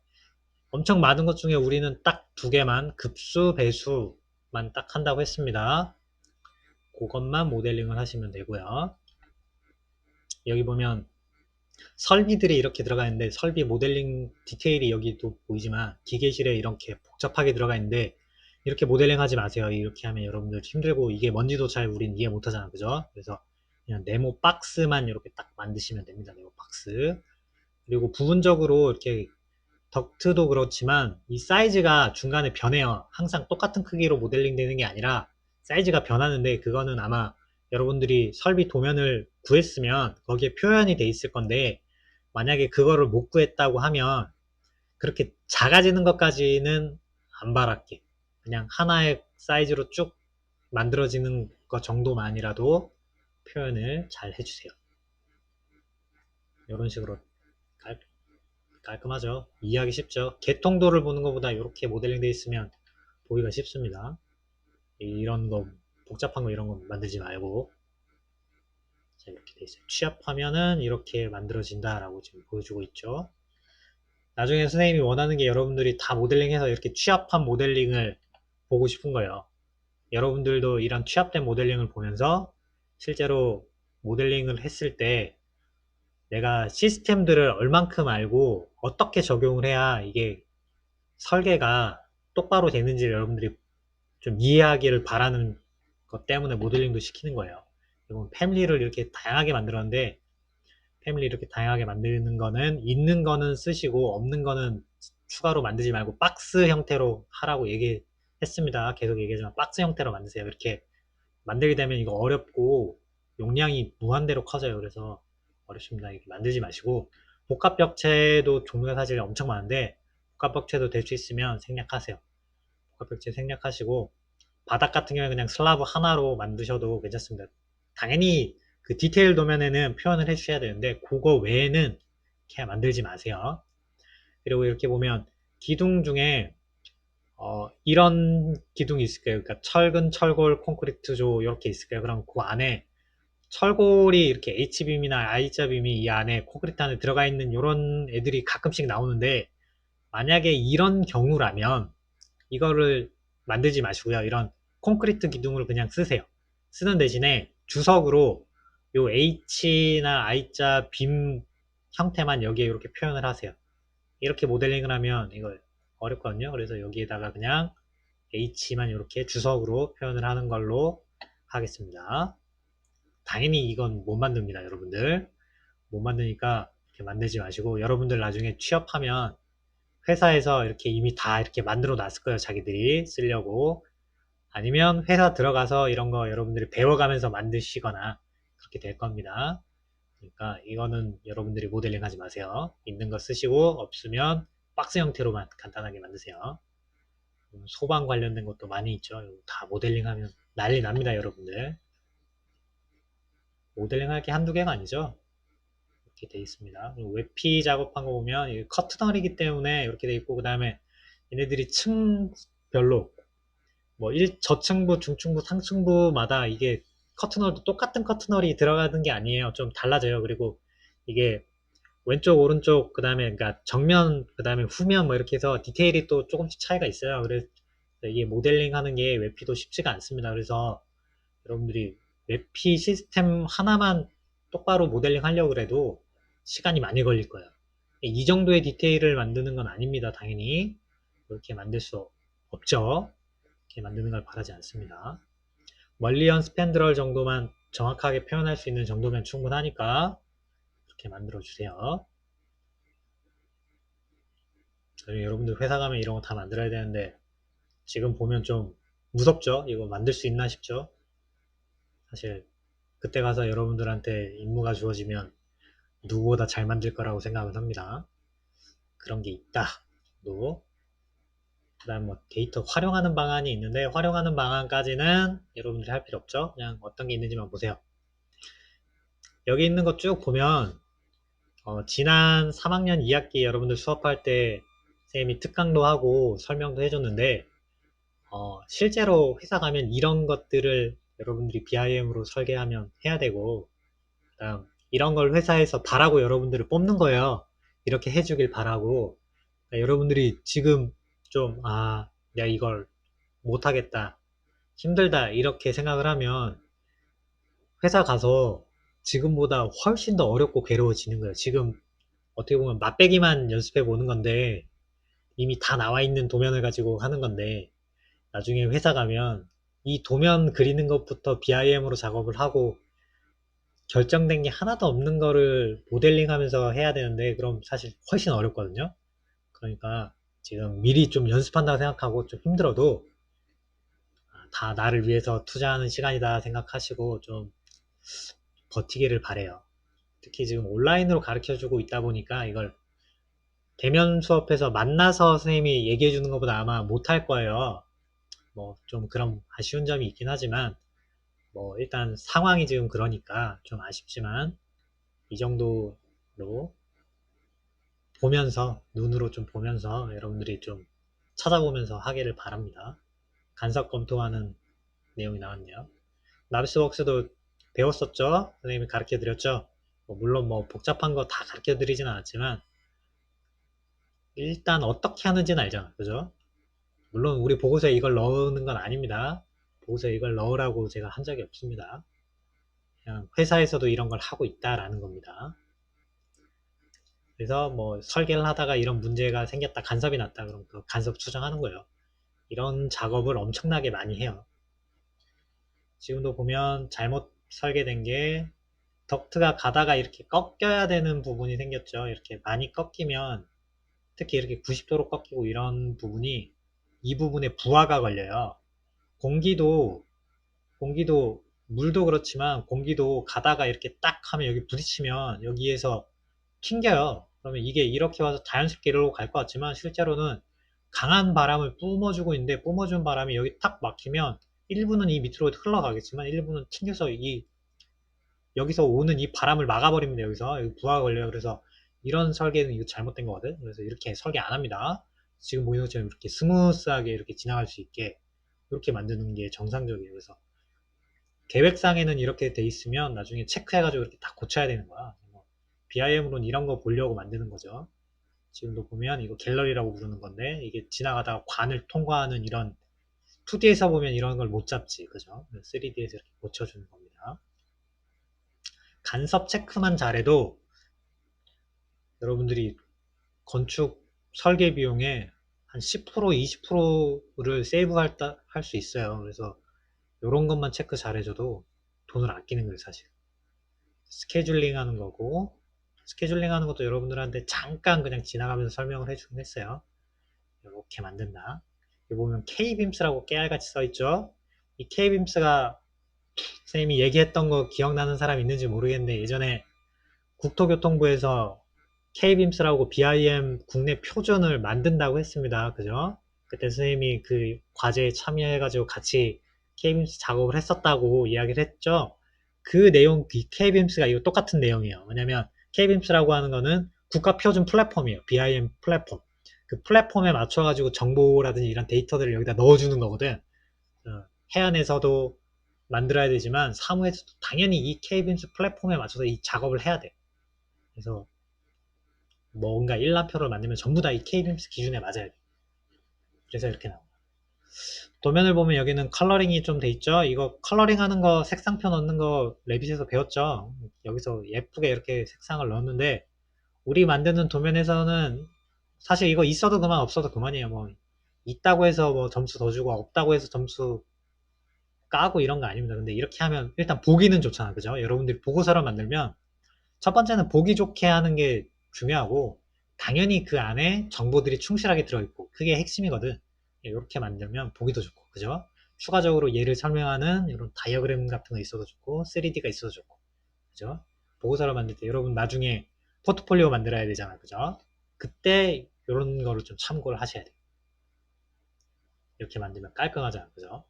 엄청 많은 것 중에 우리는 딱 두 개만 급수 배수만 딱 한다고 했습니다. 그것만 모델링을 하시면 되고요. 여기 보면 설비들이 이렇게 들어가 있는데 설비 모델링 디테일이 여기도 보이지만 기계실에 이렇게 복잡하게 들어가 있는데 이렇게 모델링 하지 마세요. 이렇게 하면 여러분들 힘들고 이게 뭔지도 잘 우린 이해 못하잖아. 그죠? 그래서 그냥 네모 박스만 이렇게 딱 만드시면 됩니다. 네모 박스. 그리고 부분적으로 이렇게 덕트도 그렇지만 이 사이즈가 중간에 변해요. 항상 똑같은 크기로 모델링 되는 게 아니라 사이즈가 변하는데 그거는 아마 여러분들이 설비 도면을 구했으면 거기에 표현이 돼 있을 건데 만약에 그거를 못 구했다고 하면 그렇게 작아지는 것까지는 안 바랄게. 그냥 하나의 사이즈로 쭉 만들어지는 것 정도만이라도 표현을 잘 해주세요. 이런 식으로 깔끔하죠. 이해하기 쉽죠. 개통도를 보는 것보다 이렇게 모델링 되어 있으면 보기가 쉽습니다. 이런 거 복잡한 거 이런 거 만들지 말고 자, 이렇게 돼 있어요. 취합하면은 이렇게 만들어진다라고 지금 보여주고 있죠. 나중에 선생님이 원하는 게 여러분들이 다 모델링해서 이렇게 취합한 모델링을 보고 싶은 거예요. 여러분들도 이런 취합된 모델링을 보면서 실제로 모델링을 했을 때 내가 시스템들을 얼만큼 알고 어떻게 적용을 해야 이게 설계가 똑바로 되는지 여러분들이 좀 이해하기를 바라는 것 때문에 모델링도 시키는 거예요. 그리고 패밀리를 이렇게 다양하게 만들었는데, 패밀리 이렇게 다양하게 만드는 거는 있는 거는 쓰시고 없는 거는 추가로 만들지 말고 박스 형태로 하라고 얘기했습니다. 계속 얘기하지만 박스 형태로 만드세요. 이렇게 만들게 되면 이거 어렵고 용량이 무한대로 커져요. 그래서 어렵습니다. 이렇게 만들지 마시고, 복합벽체도 종류가 사실 엄청 많은데 복합벽체도 될 수 있으면 생략하세요. 복합벽체 생략하시고 바닥 같은 경우에 그냥 슬라브 하나로 만드셔도 괜찮습니다. 당연히 그 디테일 도면에는 표현을 해주셔야 되는데 그거 외에는 그냥 만들지 마세요. 그리고 이렇게 보면 기둥 중에 이런 기둥이 있을 거예요. 그러니까 철근, 철골, 콘크리트조 이렇게 있을 거예요. 그럼 그 안에 철골이 이렇게 H빔이나 I자빔이 이 안에 콘크리트 안에 들어가 있는 이런 애들이 가끔씩 나오는데, 만약에 이런 경우라면 이거를 만들지 마시고요. 이런 콘크리트 기둥을 그냥 쓰세요. 쓰는 대신에 주석으로 요 H나 I자 빔 형태만 여기에 이렇게 표현을 하세요. 이렇게 모델링을 하면 이거 어렵거든요. 그래서 여기에다가 그냥 H만 이렇게 주석으로 표현을 하는 걸로 하겠습니다. 당연히 이건 못 만듭니다, 여러분들. 못 만드니까 이렇게 만들지 마시고, 여러분들 나중에 취업하면 회사에서 이렇게 이미 다 이렇게 만들어 놨을 거예요. 자기들이 쓰려고. 아니면 회사 들어가서 이런 거 여러분들이 배워가면서 만드시거나 그렇게 될 겁니다. 그러니까 이거는 여러분들이 모델링 하지 마세요. 있는 거 쓰시고 없으면 박스 형태로만 간단하게 만드세요. 소방 관련된 것도 많이 있죠. 다 모델링 하면 난리 납니다, 여러분들. 모델링 할 게 한두 개가 아니죠. 이렇게 돼 있습니다. 외피 작업한 거 보면 커트널이기 때문에 이렇게 돼 있고, 그 다음에 얘네들이 층별로 뭐 저층부, 중층부, 상층부마다 이게 커트널도 똑같은 커트널이 들어가는 게 아니에요. 좀 달라져요. 그리고 이게 왼쪽, 오른쪽, 그 다음에 그러니까 정면, 그 다음에 후면 뭐 이렇게 해서 디테일이 또 조금씩 차이가 있어요. 그래서 이게 모델링 하는 게 웹피도 쉽지가 않습니다. 그래서 여러분들이 웹피 시스템 하나만 똑바로 모델링 하려고 해도 시간이 많이 걸릴 거예요. 이 정도의 디테일을 만드는 건 아닙니다. 당연히 그렇게 만들 수 없죠. 이렇게 만드는 걸 바라지 않습니다. 멀리언 스팬드럴 정도만 정확하게 표현할 수 있는 정도면 충분하니까 이렇게 만들어 주세요. 여러분들 회사 가면 이런 거 다 만들어야 되는데 지금 보면 좀 무섭죠? 이거 만들 수 있나 싶죠? 사실 그때 가서 여러분들한테 임무가 주어지면 누구보다 잘 만들 거라고 생각을 합니다. 그런 게 있다. 또 그다음 뭐 데이터 활용하는 방안이 있는데, 활용하는 방안까지는 여러분들이 할 필요 없죠. 그냥 어떤 게 있는지만 보세요. 여기 있는 거 쭉 보면 지난 3학년 2학기 여러분들 수업할 때 선생님이 특강도 하고 설명도 해줬는데, 실제로 회사 가면 이런 것들을 여러분들이 BIM으로 설계하면 해야 되고, 그다음 이런 걸 회사에서 바라고 여러분들을 뽑는 거예요. 이렇게 해주길 바라고. 그러니까 여러분들이 지금 좀 내가 이걸 못하겠다, 힘들다 이렇게 생각을 하면 회사 가서 지금보다 훨씬 더 어렵고 괴로워지는 거예요. 지금 어떻게 보면 맛배기만 연습해 보는 건데, 이미 다 나와 있는 도면을 가지고 하는 건데, 나중에 회사 가면 이 도면 그리는 것부터 BIM으로 작업을 하고 결정된 게 하나도 없는 거를 모델링 하면서 해야 되는데, 그럼 사실 훨씬 어렵거든요. 그러니까 지금 미리 좀 연습한다고 생각하고 좀 힘들어도 다 나를 위해서 투자하는 시간이다 생각하시고 좀 버티기를 바래요. 특히 지금 온라인으로 가르쳐 주고 있다 보니까 이걸 대면 수업에서 만나서 선생님이 얘기해 주는 것보다 아마 못할 거예요. 뭐 좀 그런 아쉬운 점이 있긴 하지만, 뭐 일단 상황이 지금 그러니까 좀 아쉽지만 이 정도로 보면서, 눈으로 좀 보면서 여러분들이 좀 찾아보면서 하기를 바랍니다. 간섭 검토하는 내용이 나왔네요. 나비스웍스도 배웠었죠? 선생님이 가르쳐 드렸죠? 물론 뭐 복잡한 거 다 가르쳐 드리진 않았지만 일단 어떻게 하는지는 알잖아, 그죠? 물론 우리 보고서에 이걸 넣는 건 아닙니다. 보고서에 이걸 넣으라고 제가 한 적이 없습니다. 그냥 회사에서도 이런 걸 하고 있다라는 겁니다. 그래서 뭐 설계를 하다가 이런 문제가 생겼다, 간섭이 났다, 그럼 그 간섭 수정하는 거예요. 이런 작업을 엄청나게 많이 해요. 지금도 보면 잘못 설계된 게 덕트가 가다가 이렇게 꺾여야 되는 부분이 생겼죠. 이렇게 많이 꺾이면, 특히 이렇게 90도로 꺾이고 이런 부분이, 이 부분에 부하가 걸려요. 공기도 물도 그렇지만 공기도 가다가 이렇게 딱 하면 여기 부딪히면 여기에서 튕겨요. 그러면 이게 이렇게 와서 자연스럽게 이리로 갈 것 같지만 실제로는 강한 바람을 뿜어주고 있는데, 뿜어준 바람이 여기 탁 막히면 일부는 이 밑으로 흘러가겠지만 일부는 튕겨서 여기서 오는 이 바람을 막아버립니다. 여기서 여기 부하가 걸려요. 그래서 이런 설계는 이거 잘못된 거거든. 그래서 이렇게 설계 안 합니다. 지금 보이는 것처럼 이렇게 스무스하게 이렇게 지나갈 수 있게 이렇게 만드는 게 정상적이에요. 그래서 계획상에는 이렇게 돼 있으면 나중에 체크해가지고 이렇게 다 고쳐야 되는 거야. BIM으로는 이런 거 보려고 만드는 거죠. 지금도 보면 이거 갤러리라고 부르는 건데, 이게 지나가다가 관을 통과하는 이런, 2D에서 보면 이런 걸 못 잡지, 그죠? 3D에서 이렇게 고쳐주는 겁니다. 간섭 체크만 잘해도 여러분들이 건축 설계 비용의 한 10%, 20%를 세이브할 수 있어요. 그래서 이런 것만 체크 잘해줘도 돈을 아끼는 거예요, 사실. 스케줄링 하는 거고, 스케줄링 하는 것도 여러분들한테 잠깐 그냥 지나가면서 설명을 해주긴 했어요. 이렇게 만든다. 여기 보면 K빔스라고 깨알같이 써있죠. 이 K빔스가 선생님이 얘기했던 거 기억나는 사람 있는지 모르겠는데, 예전에 국토교통부에서 K빔스라고 BIM 국내 표준을 만든다고 했습니다. 그죠? 그때 선생님이 그 과제에 참여해가지고 같이 K빔스 작업을 했었다고 이야기를 했죠. 그 내용, K빔스가 이거 똑같은 내용이에요. 왜냐면 K빔스라고 하는 거는 국가 표준 플랫폼이에요. BIM 플랫폼. 그 플랫폼에 맞춰가지고 정보라든지 이런 데이터들을 여기다 넣어주는 거거든. 해안에서도 만들어야 되지만 사무에서도 당연히 이 K빔스 플랫폼에 맞춰서 이 작업을 해야 돼. 그래서 뭔가 일람표를 만들면 전부 다 이 K빔스 기준에 맞아야 돼. 그래서 이렇게 나옵니다. 도면을 보면 여기는 컬러링이 좀 돼 있죠. 이거 컬러링 하는 거, 색상표 넣는 거 레빗에서 배웠죠. 여기서 예쁘게 이렇게 색상을 넣었는데, 우리 만드는 도면에서는 사실 이거 있어도 그만 없어도 그만이에요. 뭐 있다고 해서 뭐 점수 더 주고 없다고 해서 점수 까고 이런 거 아닙니다. 근데 이렇게 하면 일단 보기는 좋잖아, 그죠? 여러분들이 보고서를 만들면 첫 번째는 보기 좋게 하는 게 중요하고, 당연히 그 안에 정보들이 충실하게 들어있고 그게 핵심이거든. 이렇게 만들면 보기도 좋고, 그죠? 추가적으로 얘를 설명하는 이런 다이어그램 같은 거 있어도 좋고 3D가 있어도 좋고, 그죠? 보고서를 만들 때 여러분 나중에 포트폴리오 만들어야 되잖아, 그죠? 그때 이런 거를 좀 참고를 하셔야 돼요. 이렇게 만들면 깔끔하잖아, 그죠?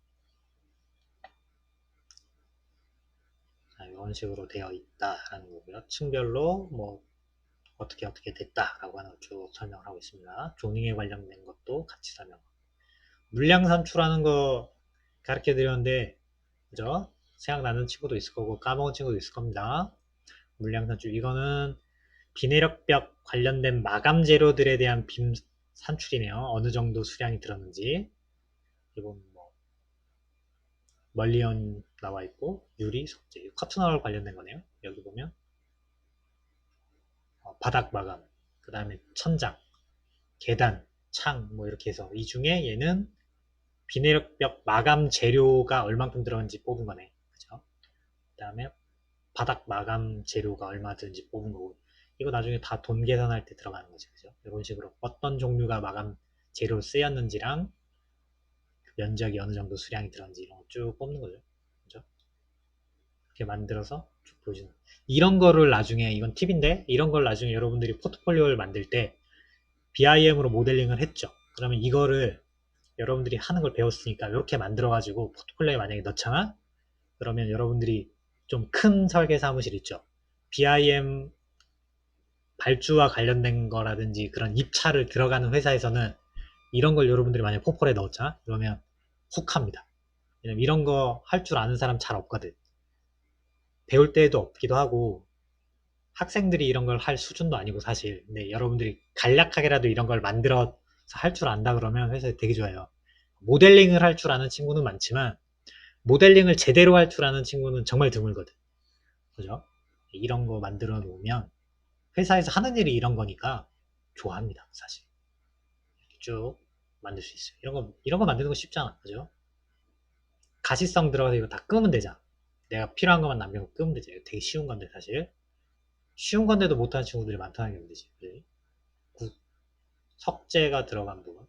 자, 이런 식으로 되어 있다라는 거고요. 층별로 뭐 어떻게 됐다라고 하는 걸 쭉 설명을 하고 있습니다. 조닝에 관련된 것도 같이 설명하고, 물량 산출하는 거 가르쳐 드렸는데, 그죠? 생각나는 친구도 있을 거고 까먹은 친구도 있을 겁니다. 물량 산출, 이거는 비내력벽 관련된 마감 재료들에 대한 빔 산출이네요. 어느 정도 수량이 들었는지. 이건 뭐 멀리언 나와 있고, 유리, 석재, 커튼홀 관련된 거네요. 여기 보면 바닥 마감, 그 다음에 천장, 계단, 창, 뭐 이렇게 해서 이 중에 얘는 비내력벽 마감 재료가 얼만큼 들어간지 뽑은 거네. 그죠? 그 다음에 바닥 마감 재료가 얼마 드는지 뽑은 거고, 이거 나중에 다 돈 계산할 때 들어가는 거죠. 그죠? 이런 식으로 어떤 종류가 마감 재료로 쓰였는지랑 그 면적이 어느 정도 수량이 들었는지 이런 거 쭉 뽑는 거죠. 그죠? 이렇게 만들어서 쭉 보여주는. 이런 거를 나중에, 이건 팁인데, 이런 걸 나중에 여러분들이 포트폴리오를 만들 때 BIM으로 모델링을 했죠. 그러면 이거를 여러분들이 하는 걸 배웠으니까 이렇게 만들어가지고 포트폴리오에 만약에 넣잖아? 그러면 여러분들이 좀 큰 설계 사무실 있죠. BIM 발주와 관련된 거라든지 그런 입찰을 들어가는 회사에서는 이런 걸 여러분들이 만약에 포폴에 넣었잖아? 그러면 혹합니다. 왜냐면 이런 거 할 줄 아는 사람 잘 없거든. 배울 때도 없기도 하고, 학생들이 이런 걸 할 수준도 아니고 사실. 근데 여러분들이 간략하게라도 이런 걸 만들어서 할 줄 안다 그러면 회사에 되게 좋아요. 모델링을 할 줄 아는 친구는 많지만 모델링을 제대로 할 줄 아는 친구는 정말 드물거든. 그죠? 이런 거 만들어 놓으면 회사에서 하는 일이 이런 거니까 좋아합니다, 사실. 쭉 만들 수 있어요. 이런 거 만드는 거 쉽잖아. 그죠? 가시성 들어가서 이거 다 끄면 되잖아. 내가 필요한 것만 남겨놓고 끄면 되죠. 되게 쉬운 건데, 사실. 쉬운 건데도 못하는 친구들이 많다는 게 문제지. 그지? 석재가 들어간 부분.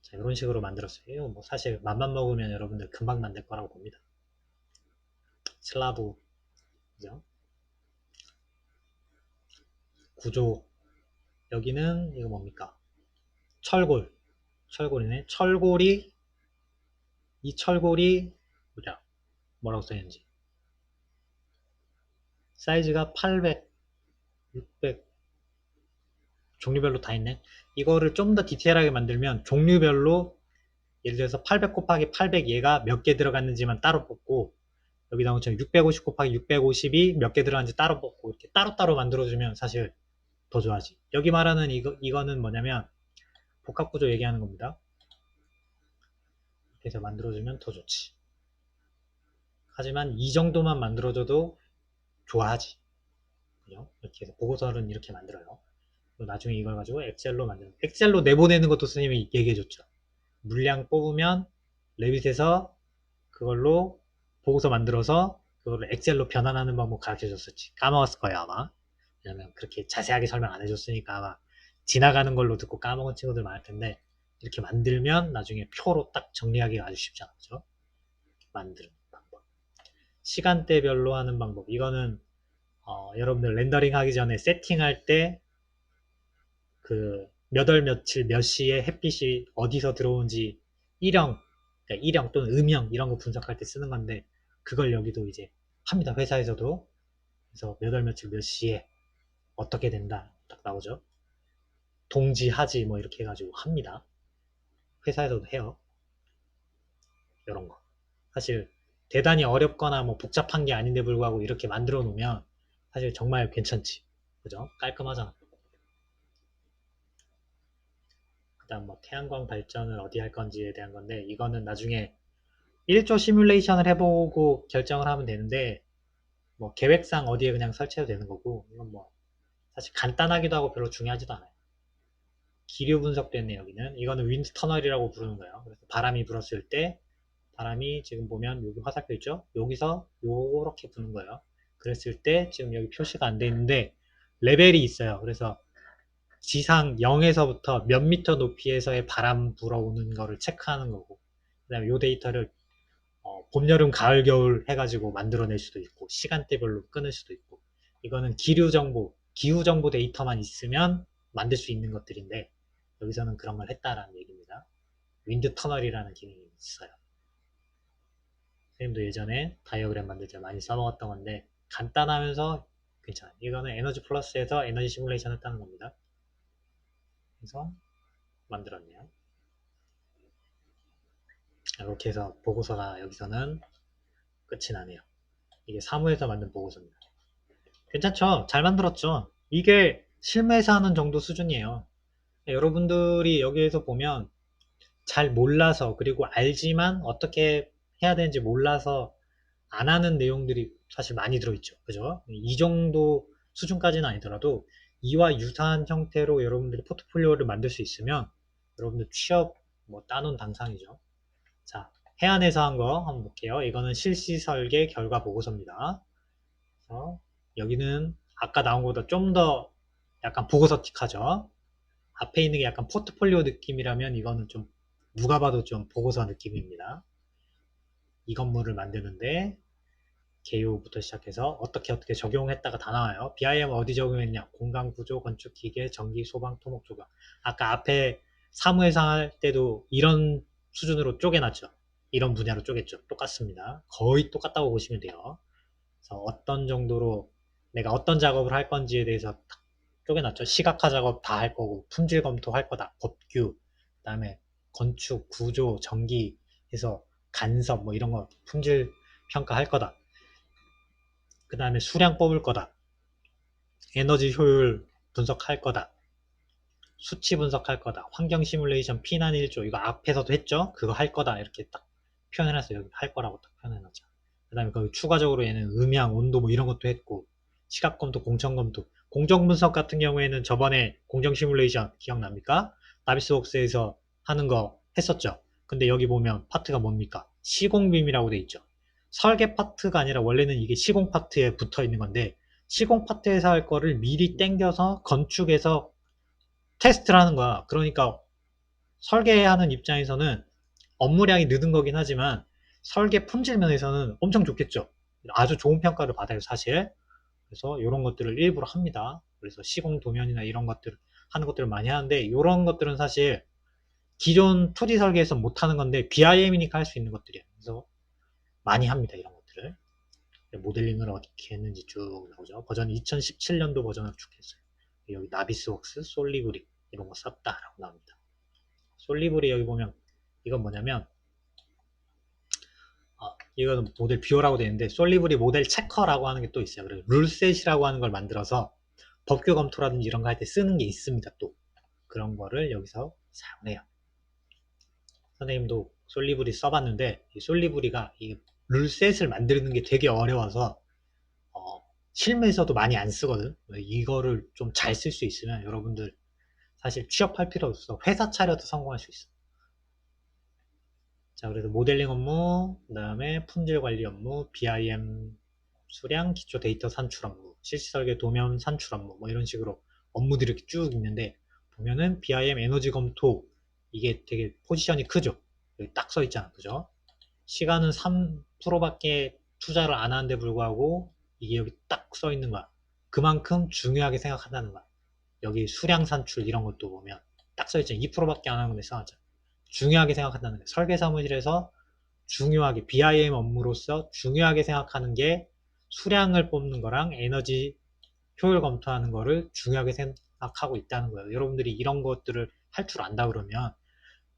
자, 이런 식으로 만들었어요. 이거 뭐 사실 맘만 먹으면 여러분들 금방 만들 거라고 봅니다. 슬라브, 그죠? 구조. 여기는 이거 뭡니까? 철골. 철골이네. 이 철골이 보자. 뭐라고 써있는지. 사이즈가 800, 600, 종류별로 다 있네. 이거를 좀 더 디테일하게 만들면 종류별로 예를 들어서 800 곱하기 800 얘가 몇 개 들어갔는지만 따로 뽑고 여기 나온 것처럼 650 곱하기 650이 몇 개 들어갔는지 따로 뽑고 이렇게 따로따로 만들어주면 사실 더 좋아하지. 여기 말하는 이거는 뭐냐면 복합구조 얘기하는 겁니다. 이렇게 해서 만들어주면 더 좋지. 하지만 이 정도만 만들어줘도 좋아하지. 그죠? 이렇게 해서 보고서는 이렇게 만들어요. 나중에 이걸 가지고 엑셀로 만드는 엑셀로 내보내는 것도 선생님이 얘기해줬죠. 물량 뽑으면 레빗에서 그걸로 보고서 만들어서 그걸 엑셀로 변환하는 방법 가르쳐줬었지. 까먹었을 거예요 아마. 왜냐면 그렇게 자세하게 설명 안 해줬으니까 아마 지나가는 걸로 듣고 까먹은 친구들 많을 텐데 이렇게 만들면 나중에 표로 딱 정리하기가 아주 쉽잖아. 그죠? 만드는 방법. 시간대별로 하는 방법. 이거는 여러분들 렌더링 하기 전에 세팅할 때 그 몇 월 며칠 몇 시에 햇빛이 어디서 들어오는지 일형, 그러니까 일형 또는 음형 이런 거 분석할 때 쓰는 건데 그걸 여기도 이제 합니다. 회사에서도. 그래서 몇 월 며칠 몇 시에 어떻게 된다 딱 나오죠. 동지 하지 뭐 이렇게 해가지고 합니다. 회사에서도 해요. 이런 거. 사실 대단히 어렵거나 뭐 복잡한 게 아닌데 불구하고 이렇게 만들어 놓으면 사실 정말 괜찮지. 그죠? 깔끔하잖아. 그다음 뭐 태양광 발전을 어디 할 건지에 대한 건데 이거는 나중에 1조 시뮬레이션을 해보고 결정을 하면 되는데 뭐 계획상 어디에 그냥 설치해도 되는 거고 이건 뭐 사실 간단하기도 하고 별로 중요하지도 않아요. 기류 분석도 했네 여기는. 이거는 윈드 터널이라고 부르는 거예요. 그래서 바람이 불었을 때 바람이 지금 보면 여기 화살표 있죠? 여기서 요렇게 부는 거예요. 그랬을 때 지금 여기 표시가 안 돼 있는데 레벨이 있어요. 그래서 지상 0에서부터 몇 미터 높이에서의 바람 불어오는 거를 체크하는 거고 그 다음에 요 데이터를 봄, 여름, 가을, 겨울 해가지고 만들어낼 수도 있고 시간대별로 끊을 수도 있고 이거는 기류 정보, 기후 정보 데이터만 있으면 만들 수 있는 것들인데 여기서는 그런 걸 했다라는 얘기입니다. 윈드 터널이라는 기능이 있어요. 선생님도 예전에 다이어그램 만들 때 많이 써먹었던 건데 간단하면서 괜찮아요. 이거는 에너지 플러스에서 에너지 시뮬레이션 했다는 겁니다. 그래서 만들었네요. 이렇게 해서 보고서가 여기서는 끝이 나네요. 이게 사무에서 만든 보고서입니다. 괜찮죠? 잘 만들었죠? 이게 실무에서 하는 정도 수준이에요. 여러분들이 여기에서 보면 잘 몰라서 그리고 알지만 어떻게 해야 되는지 몰라서 안 하는 내용들이 사실 많이 들어있죠. 그죠? 이 정도 수준까지는 아니더라도 이와 유사한 형태로 여러분들이 포트폴리오를 만들 수 있으면 여러분들 취업 뭐 따놓은 당상이죠. 자, 해안에서 한 거 한번 볼게요. 이거는 실시 설계 결과 보고서입니다. 그래서 여기는 아까 나온 것보다 좀 더 약간 보고서틱하죠. 앞에 있는 게 약간 포트폴리오 느낌이라면 이거는 좀 누가 봐도 좀 보고서 느낌입니다. 이 건물을 만드는데 개요부터 시작해서 어떻게 적용했다가 다 나와요. BIM 어디 적용했냐? 공간 구조, 건축 기계, 전기, 소방, 토목 조각. 아까 앞에 사무회사 할 때도 이런 수준으로 쪼개놨죠. 이런 분야로 쪼갰죠. 똑같습니다. 거의 똑같다고 보시면 돼요. 그래서 어떤 정도로 내가 어떤 작업을 할 건지에 대해서 쪼개놨죠. 시각화 작업 다 할 거고 품질 검토 할 거다. 법규, 그 다음에 건축, 구조, 전기 해서 간섭 뭐 이런 거 품질 평가 할 거다. 그 다음에 수량 뽑을 거다. 에너지 효율 분석할 거다. 수치 분석할 거다. 환경 시뮬레이션 피난 1조 이거 앞에서도 했죠. 그거 할 거다. 이렇게 딱 표현해놨어요. 여기 할 거라고 딱 표현해놨죠. 그 다음에 그 추가적으로 얘는 음향, 온도 뭐 이런 것도 했고, 시각검도, 공정검도. 공정분석 같은 경우에는 저번에 공정 시뮬레이션 기억납니까? 나비스웍스에서 하는 거 했었죠. 근데 여기 보면 파트가 뭡니까? 시공빔이라고 돼 있죠. 설계 파트가 아니라 원래는 이게 시공 파트에 붙어 있는 건데, 시공 파트에서 할 거를 미리 땡겨서 건축에서 테스트를 하는 거야. 그러니까 설계하는 입장에서는 업무량이 느는 거긴 하지만 설계 품질 면에서는 엄청 좋겠죠. 아주 좋은 평가를 받아요, 사실. 그래서 이런 것들을 일부러 합니다. 그래서 시공 도면이나 이런 것들 하는 것들을 많이 하는데, 이런 것들은 사실 기존 2D 설계에서 못 하는 건데 BIM이니까 할 수 있는 것들이에요. 그래서 많이 합니다, 이런 것들을. 모델링을 어떻게 했는지 쭉 나오죠. 버전 2017년도 버전을 쭉 했어요. 여기 나비스웍스, 솔리브리 이런 거 썼다라고 나옵니다. 솔리브리 여기 보면 이건 뭐냐면, 이거는 모델 뷰어라고 되어 있는데 솔리브리 모델 체커라고 하는 게 또 있어요. 그래서 룰셋이라고 하는 걸 만들어서 법규 검토라든지 이런 거 할 때 쓰는 게 있습니다. 또 그런 거를 여기서 사용해요. 선생님도 솔리브리 써봤는데 이 솔리브리가 이 룰셋을 만드는 게 되게 어려워서 실무에서도 많이 안 쓰거든. 이거를 좀 잘 쓸 수 있으면 여러분들 사실 취업할 필요 없어. 회사 차려도 성공할 수 있어. 자, 그래서 모델링 업무, 그 다음에 품질 관리 업무, BIM 수량, 기초 데이터 산출 업무, 실시 설계 도면 산출 업무, 뭐 이런 식으로 업무들이 이렇게 쭉 있는데, 보면은 BIM 에너지 검토, 이게 되게 포지션이 크죠? 여기 딱 써 있잖아. 그죠? 시간은 3%밖에 투자를 안 하는데 불구하고 이게 여기 딱 써 있는 거야. 그만큼 중요하게 생각한다는 거야. 여기 수량 산출 이런 것도 보면 딱 써 있잖아. 2%밖에 안 하는 건데 써놨잖아. 중요하게 생각한다는 거예요. 설계 사무실에서 중요하게 BIM 업무로서 중요하게 생각하는 게 수량을 뽑는 거랑 에너지 효율 검토하는 거를 중요하게 생각하고 있다는 거예요. 여러분들이 이런 것들을 할 줄 안다 그러면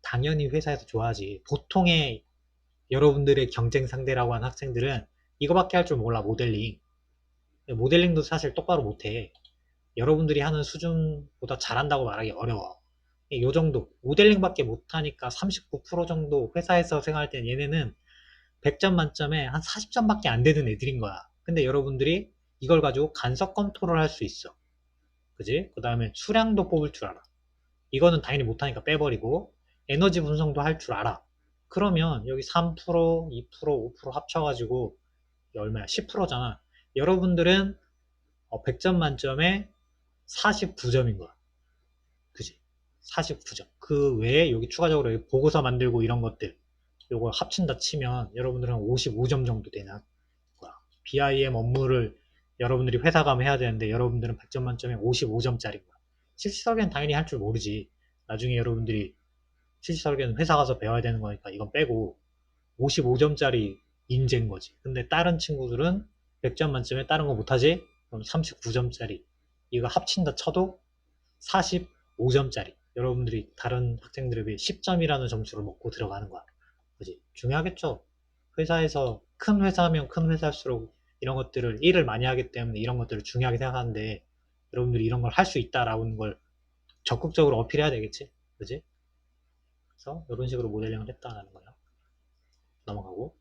당연히 회사에서 좋아하지. 보통의 여러분들의 경쟁 상대라고 하는 학생들은 이거밖에 할 줄 몰라. 모델링. 모델링도 사실 똑바로 못해. 여러분들이 하는 수준보다 잘한다고 말하기 어려워. 요 정도 모델링밖에 못하니까 39% 정도 회사에서 생각할 때는 얘네는 100점 만점에 한 40점밖에 안 되는 애들인 거야. 근데 여러분들이 이걸 가지고 간섭 검토를 할 수 있어. 그지? 그 다음에 수량도 뽑을 줄 알아. 이거는 당연히 못하니까 빼버리고 에너지 분석도 할 줄 알아. 그러면 여기 3%, 2%, 5% 합쳐가지고 얼마야? 10%잖아. 여러분들은 100점 만점에 49점인 거야. 그지? 49점. 그 외에 여기 추가적으로 여기 보고서 만들고 이런 것들 요거 합친다 치면 여러분들은 55점 정도 되는 거야. BIM 업무를 여러분들이 회사 가면 해야 되는데 여러분들은 100점 만점에 55점짜리인 거야. 실시 설계는 당연히 할 줄 모르지. 나중에 여러분들이 실시 설계는 회사 가서 배워야 되는 거니까 이건 빼고 55점짜리 인재인 거지. 근데 다른 친구들은 100점 만점에 다른 거 못하지? 그럼 39점짜리 이거 합친다 쳐도 45점짜리 여러분들이 다른 학생들에 비해 10점이라는 점수를 먹고 들어가는 거야. 그지? 중요하겠죠. 회사에서 큰 회사면 큰 회사일수록 이런 것들을 일을 많이 하기 때문에 이런 것들을 중요하게 생각하는데 여러분들이 이런 걸 할 수 있다라는 걸 적극적으로 어필해야 되겠지. 그지? 그래서 이런 식으로 모델링을 했다는 거예요. 넘어가고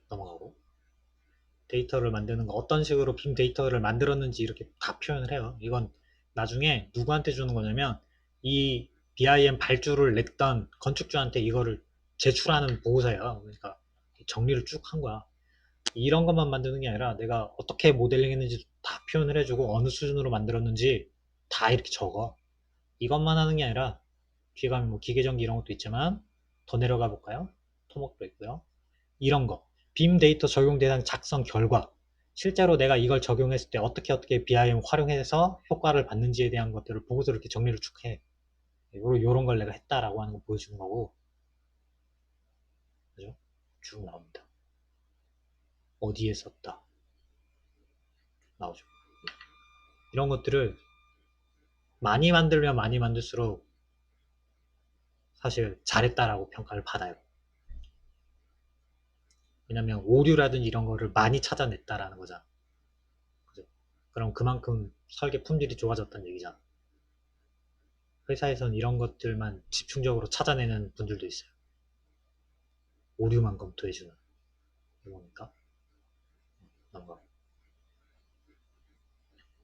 넘어가고 데이터를 만드는 거 어떤 식으로 빔 데이터를 만들었는지 이렇게 다 표현을 해요. 이건 나중에 누구한테 주는 거냐면 이 BIM 발주를 냈던 건축주한테 이거를 제출하는 보고서예요. 그러니까 정리를 쭉 한 거야. 이런 것만 만드는 게 아니라 내가 어떻게 모델링 했는지 다 표현을 해주고 어느 수준으로 만들었는지 다 이렇게 적어. 이것만 하는 게 아니라 뒤에 가면 뭐 기계전기 이런 것도 있지만 더 내려가 볼까요? 토목도 있고요. 이런 거 빔 데이터 적용 대상 작성 결과 실제로 내가 이걸 적용했을 때 어떻게 BIM 활용해서 효과를 받는지에 대한 것들을 보고서 이렇게 정리를 쭉 해. 요런 걸 내가 했다라고 하는 거 보여주는 거고. 그죠? 쭉 나옵니다. 어디에 썼다. 나오죠. 이런 것들을 많이 만들면 많이 만들수록 사실 잘했다라고 평가를 받아요. 왜냐면 오류라든지 이런 거를 많이 찾아냈다라는 거잖아. 그죠? 그럼 그만큼 설계 품질이 좋아졌다는 얘기잖아. 회사에선 이런 것들만 집중적으로 찾아내는 분들도 있어요. 오류만 검토해주는. 뭡니까? 뭔가.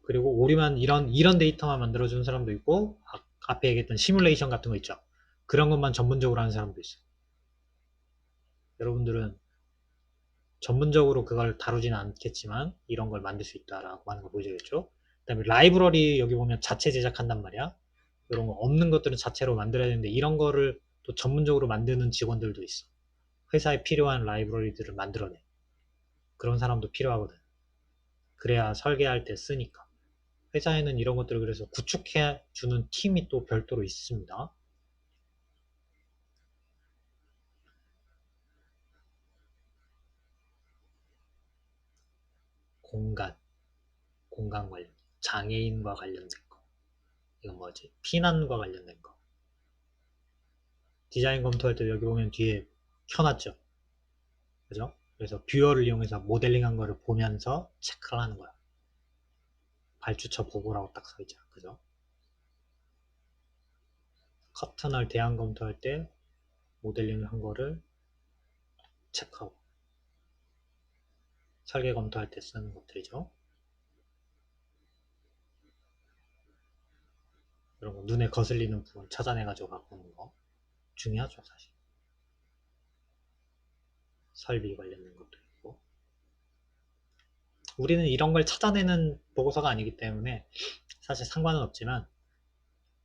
그리고 오류만 이런 데이터만 만들어주는 사람도 있고, 앞에 얘기했던 시뮬레이션 같은 거 있죠. 그런 것만 전문적으로 하는 사람도 있어요. 여러분들은 전문적으로 그걸 다루지는 않겠지만 이런 걸 만들 수 있다라고 하는 걸 보여주겠죠. 그 다음에 라이브러리 여기 보면 자체 제작한단 말이야. 이런 거 없는 것들은 자체로 만들어야 되는데 이런 거를 또 전문적으로 만드는 직원들도 있어. 회사에 필요한 라이브러리들을 만들어내. 그런 사람도 필요하거든. 그래야 설계할 때 쓰니까. 회사에는 이런 것들을 그래서 구축해 주는 팀이 또 별도로 있습니다. 공간, 공간 관련, 장애인과 관련된 거. 이건 뭐지? 피난과 관련된 거. 디자인 검토할 때 여기 보면 뒤에 켜놨죠. 그죠? 그래서 뷰어를 이용해서 모델링한 거를 보면서 체크를 하는 거야. 발주처 보고라고 딱 써있잖아. 그죠? 커튼을 대안 검토할 때 모델링을 한 거를 체크하고 설계 검토할 때 쓰는 것들이죠. 이런 거 눈에 거슬리는 부분 찾아내가지고 갖고 오는 거 중요하죠, 사실. 설비 관련된 것도 있고. 우리는 이런 걸 찾아내는 보고서가 아니기 때문에 사실 상관은 없지만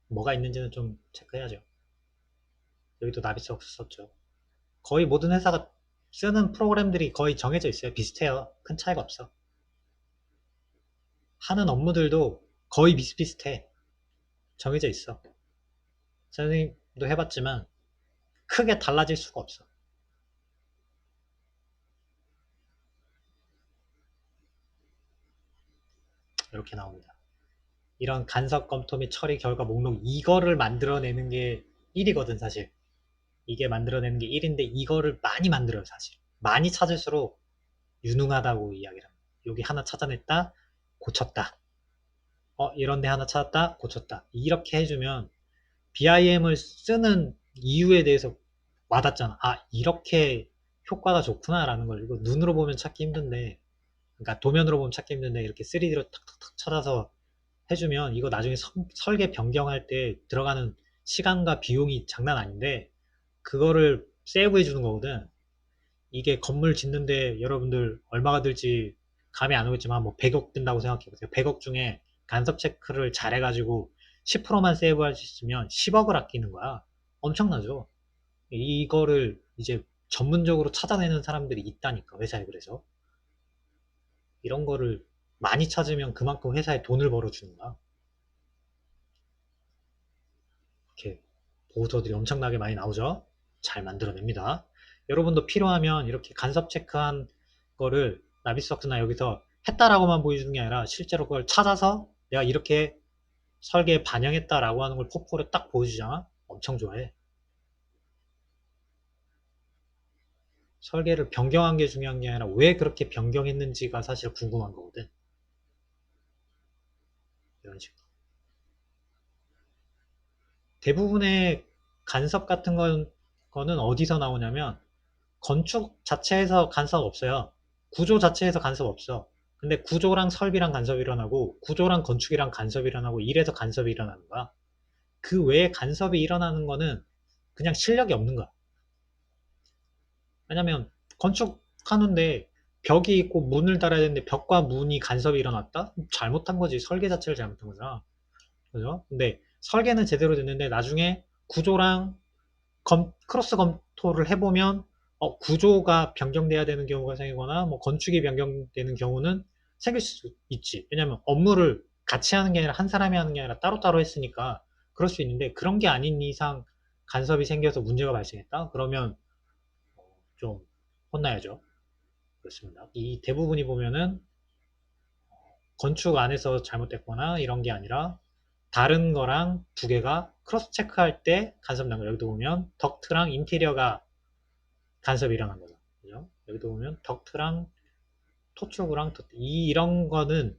뭐가 있는지는 좀 체크해야죠. 여기도 나비스웍스 썼죠. 거의 모든 회사가 쓰는 프로그램들이 거의 정해져 있어요. 비슷해요. 큰 차이가 없어. 하는 업무들도 거의 비슷비슷해. 정해져 있어. 선생님도 해봤지만 크게 달라질 수가 없어. 이렇게 나옵니다. 이런 간섭 검토 및 처리 결과 목록 이거를 만들어내는 게 1이거든 사실. 이게 만들어내는 게 1인데 이거를 많이 만들어요 사실. 많이 찾을수록 유능하다고 이야기를 합니다. 여기 하나 찾아냈다 고쳤다. 이런 데 하나 찾았다 고쳤다. 이렇게 해주면 BIM을 쓰는 이유에 대해서 와닿잖아. 아, 이렇게 효과가 좋구나 라는 걸 이거 눈으로 보면 찾기 힘든데, 그러니까 도면으로 보면 찾기 힘든데 이렇게 3D로 탁탁탁 찾아서 해주면 이거 나중에 설계 변경할 때 들어가는 시간과 비용이 장난 아닌데 그거를 세이브해 주는 거거든. 이게 건물 짓는데 여러분들 얼마가 들지 감이 안 오겠지만 뭐 100억 든다고 생각해 보세요. 100억 중에 간섭 체크를 잘 해가지고 10%만 세이브할 수 있으면 10억을 아끼는 거야. 엄청나죠? 이거를 이제 전문적으로 찾아내는 사람들이 있다니까, 회사에. 그래서 이런 거를 많이 찾으면 그만큼 회사에 돈을 벌어주는 거야. 이렇게 보고서들이 엄청나게 많이 나오죠. 잘 만들어냅니다. 여러분도 필요하면 이렇게 간섭 체크한 거를 나비스웍스나 여기서 했다라고만 보여주는 게 아니라 실제로 그걸 찾아서 내가 이렇게 설계에 반영했다라고 하는 걸 포포를 딱 보여주잖아. 엄청 좋아해. 설계를 변경한 게 중요한 게 아니라 왜 그렇게 변경했는지가 사실 궁금한 거거든. 이런 식으로. 대부분의 간섭 같은 거는 어디서 나오냐면 건축 자체에서 간섭 없어요. 구조 자체에서 간섭 없어. 근데 구조랑 설비랑 간섭이 일어나고 구조랑 건축이랑 간섭이 일어나고 이래서 간섭이 일어나는 거야. 그 외에 간섭이 일어나는 거는 그냥 실력이 없는 거야. 왜냐면 건축하는데 벽이 있고 문을 달아야 되는데 벽과 문이 간섭이 일어났다? 잘못한 거지. 설계 자체를 잘못한 거잖아. 그죠? 근데 설계는 제대로 됐는데 나중에 구조랑 크로스 검토를 해보면 구조가 변경돼야 되는 경우가 생기거나 뭐 건축이 변경되는 경우는 생길 수 있지. 왜냐면 업무를 같이 하는 게 아니라 한 사람이 하는 게 아니라 따로따로 했으니까 그럴 수 있는데 그런 게 아닌 이상 간섭이 생겨서 문제가 발생했다? 그러면 좀 혼나야죠. 그렇습니다. 이 대부분이 보면은 건축 안에서 잘못됐거나 이런 게 아니라 다른 거랑 두 개가 크로스 체크할 때 간섭 난 거. 여기도 보면 덕트랑 인테리어가 간섭이 일어난 거죠. 그죠? 여기도 보면 덕트랑 토출구랑 이런 거는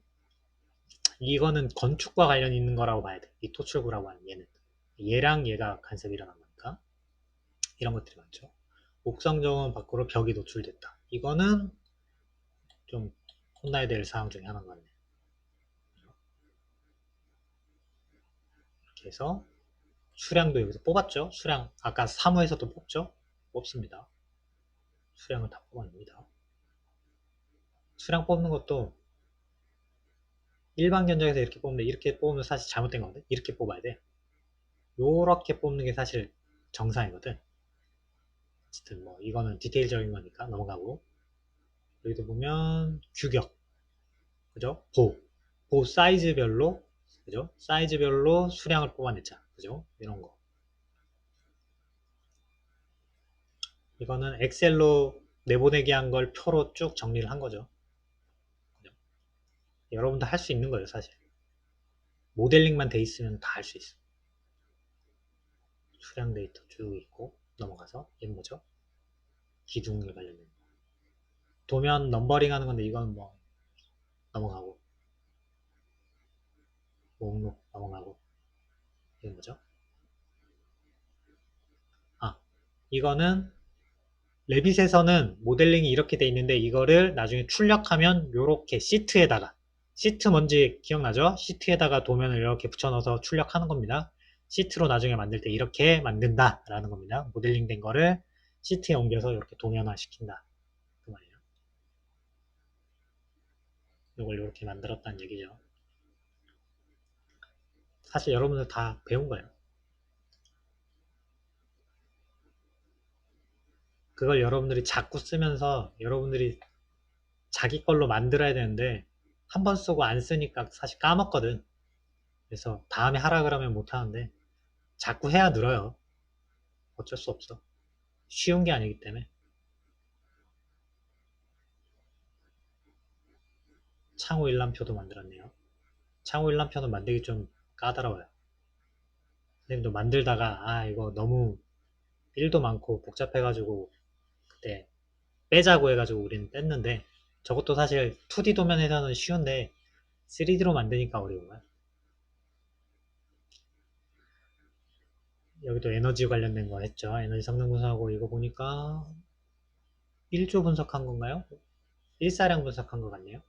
이거는 건축과 관련 있는 거라고 봐야 돼. 이 토출구라고 하는 얘는 얘랑 얘가 간섭이 일어난 거니까. 이런 것들이 많죠. 목성 정원 밖으로 벽이 노출됐다. 이거는 좀 혼나야 될 사항 중에 하나인 것 같네요. 이렇게 해서 수량도 여기서 뽑았죠. 수량 아까 사무에서도 뽑죠. 뽑습니다. 수량을 다 뽑아냅니다. 수량 뽑는 것도 일반 견적에서 이렇게 뽑는데 이렇게 뽑으면 사실 잘못된 거거든. 이렇게 뽑아야 돼. 요렇게 뽑는 게 사실 정상이거든. 어쨌든 뭐 이거는 디테일적인 거니까 넘어가고, 여기도 보면 규격, 그죠? 보 사이즈별로, 그죠? 사이즈별로 수량을 뽑아냈자, 그죠? 이런 거. 이거는 엑셀로 내보내기 한 걸 표로 쭉 정리를 한 거죠. 그죠? 여러분도 할 수 있는 거예요, 사실. 모델링만 돼 있으면 다 할 수 있어. 수량 데이터 쭉 있고, 넘어가서 얘는 뭐죠? 기둥에 관련된 거. 도면 넘버링 하는 건데 이건 뭐 넘어가고, 목록 넘어가고. 이건 뭐죠? 아, 이거는 레빗에서는 모델링이 이렇게 돼 있는데 이거를 나중에 출력하면 이렇게 시트에다가, 시트 뭔지 기억나죠? 시트에다가 도면을 이렇게 붙여넣어서 출력하는 겁니다. 시트로 나중에 만들 때 이렇게 만든다 라는 겁니다. 모델링 된 거를 시트에 옮겨서 이렇게 도면화 시킨다, 그 말이에요. 이걸 이렇게 만들었다는 얘기죠. 사실 여러분들 다 배운 거예요. 그걸 여러분들이 자꾸 쓰면서 여러분들이 자기 걸로 만들어야 되는데 한 번 쓰고 안 쓰니까 사실 까먹거든. 그래서 다음에 하라 그러면 못 하는데 자꾸 해야 늘어요. 어쩔 수 없어. 쉬운 게 아니기 때문에. 창호 일람표도 만들었네요. 창호 일람표는 만들기 좀 까다로워요. 선생님도 만들다가 이거 너무 일도 많고 복잡해가지고 그때 빼자고 해가지고 우리는 뺐는데, 저것도 사실 2D 도면에서는 쉬운데 3D로 만드니까 어려운 거야. 여기도 에너지 관련된 거 했죠. 에너지 성능 분석하고, 이거 보니까 1조 분석한 건가요? 일사량 분석한 것 같네요.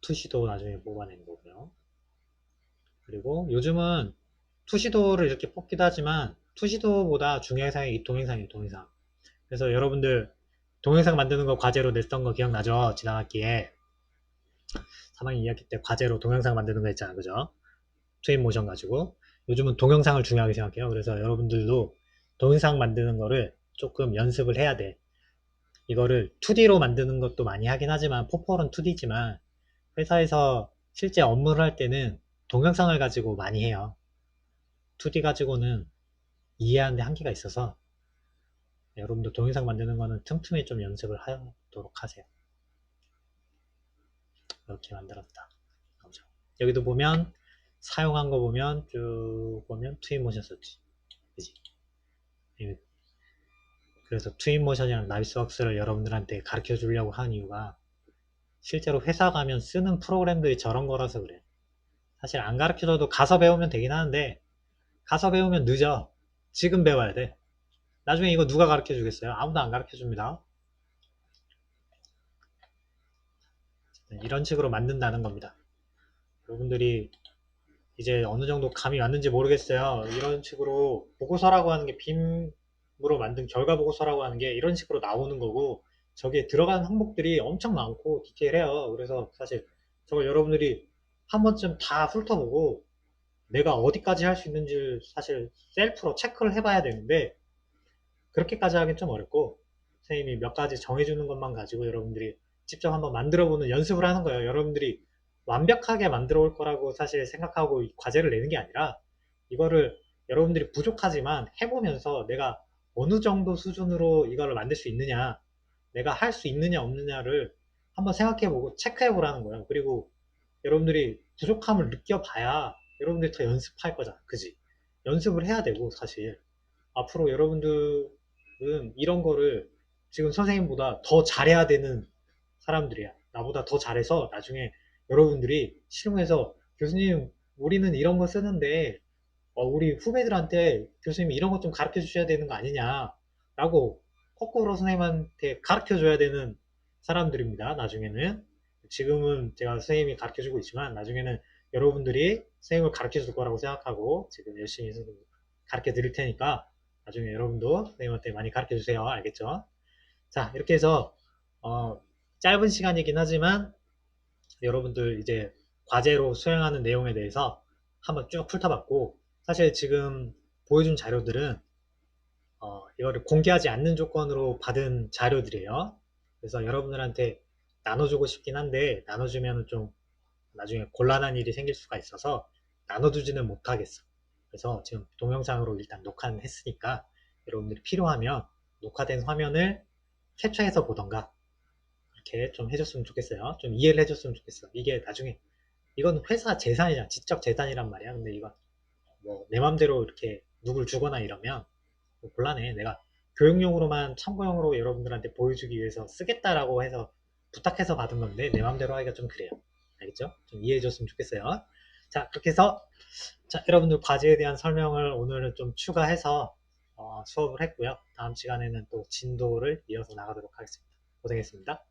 투시도 나중에 뽑아낸 거고요. 그리고 요즘은 투시도를 이렇게 뽑기도 하지만 투시도보다 중요한 사항이 동영상이에요. 동영상. 그래서 여러분들 동영상 만드는 거 과제로 냈던 거 기억나죠? 지난 학기에 3학년 2학기 때 과제로 동영상 만드는 거 했잖아, 그죠? 트윈 모션 가지고. 요즘은 동영상을 중요하게 생각해요. 그래서 여러분들도 동영상 만드는 거를 조금 연습을 해야 돼. 이거를 2D로 만드는 것도 많이 하긴 하지만, 포폴은 2D지만 회사에서 실제 업무를 할 때는 동영상을 가지고 많이 해요. 2D 가지고는 이해하는데 한계가 있어서 여러분도 동영상 만드는 거는 틈틈이 좀 연습을 하도록 하세요. 이렇게 만들었다. 그죠? 여기도 보면 사용한 거 보면 쭉 보면 트윈모션 썼지. 그지? 그래서 트윈모션이랑 나이스웍스를 여러분들한테 가르쳐 주려고 한 이유가, 실제로 회사 가면 쓰는 프로그램들이 저런 거라서 그래. 사실 안 가르쳐 줘도 가서 배우면 되긴 하는데 가서 배우면 늦어. 지금 배워야 돼. 나중에 이거 누가 가르쳐 주겠어요? 아무도 안 가르쳐 줍니다. 이런 식으로 만든다는 겁니다. 여러분들이 이제 어느 정도 감이 왔는지 모르겠어요. 이런 식으로 보고서라고 하는 게, 빔으로 만든 결과 보고서라고 하는 게 이런 식으로 나오는 거고, 저기에 들어가는 항목들이 엄청 많고 디테일해요. 그래서 사실 저걸 여러분들이 한 번쯤 다 훑어보고 내가 어디까지 할 수 있는지 사실 셀프로 체크를 해봐야 되는데, 그렇게까지 하긴 좀 어렵고, 선생님이 몇 가지 정해주는 것만 가지고 여러분들이 직접 한번 만들어보는 연습을 하는 거예요. 여러분들이 완벽하게 만들어 올 거라고 사실 생각하고 과제를 내는 게 아니라, 이거를 여러분들이 부족하지만 해보면서 내가 어느 정도 수준으로 이거를 만들 수 있느냐, 내가 할 수 있느냐 없느냐를 한번 생각해보고 체크해보라는 거예요. 그리고 여러분들이 부족함을 느껴봐야 여러분들이 더 연습할 거잖아. 그지? 연습을 해야 되고, 사실 앞으로 여러분들은 이런 거를 지금 선생님보다 더 잘해야 되는 사람들이야. 나보다 더 잘해서 나중에 여러분들이 실무에서 교수님 우리는 이런 거 쓰는데 우리 후배들한테 교수님이 이런 것 좀 가르쳐 주셔야 되는 거 아니냐 라고 거꾸로 선생님한테 가르쳐 줘야 되는 사람들입니다. 나중에는 지금은 제가 선생님이 가르쳐 주고 있지만 나중에는 여러분들이 선생님을 가르쳐 줄 거라고 생각하고 지금 열심히 가르쳐 드릴 테니까 나중에 여러분도 선생님한테 많이 가르쳐 주세요. 알겠죠? 자, 이렇게 해서 짧은 시간이긴 하지만 여러분들 이제 과제로 수행하는 내용에 대해서 한번 쭉 훑어봤고, 사실 지금 보여준 자료들은 이거를 공개하지 않는 조건으로 받은 자료들이에요. 그래서 여러분들한테 나눠주고 싶긴 한데 나눠주면 좀 나중에 곤란한 일이 생길 수가 있어서 나눠주지는 못하겠어. 그래서 지금 동영상으로 일단 녹화는 했으니까 여러분들이 필요하면 녹화된 화면을 캡처해서 보던가 이렇게 좀 해줬으면 좋겠어요. 좀 이해를 해줬으면 좋겠어. 이게 나중에 이건 회사 재산이잖아. 지적 재산이란 말이야. 근데 이건 뭐 내 맘대로 이렇게 누굴 주거나 이러면 곤란해. 내가 교육용으로만 참고용으로 여러분들한테 보여주기 위해서 쓰겠다라고 해서 부탁해서 받은 건데 내 맘대로 하기가 좀 그래요. 알겠죠? 좀 이해해 줬으면 좋겠어요. 자, 그렇게 해서 자, 여러분들 과제에 대한 설명을 오늘은 좀 추가해서 수업을 했고요. 다음 시간에는 또 진도를 이어서 나가도록 하겠습니다. 고생했습니다.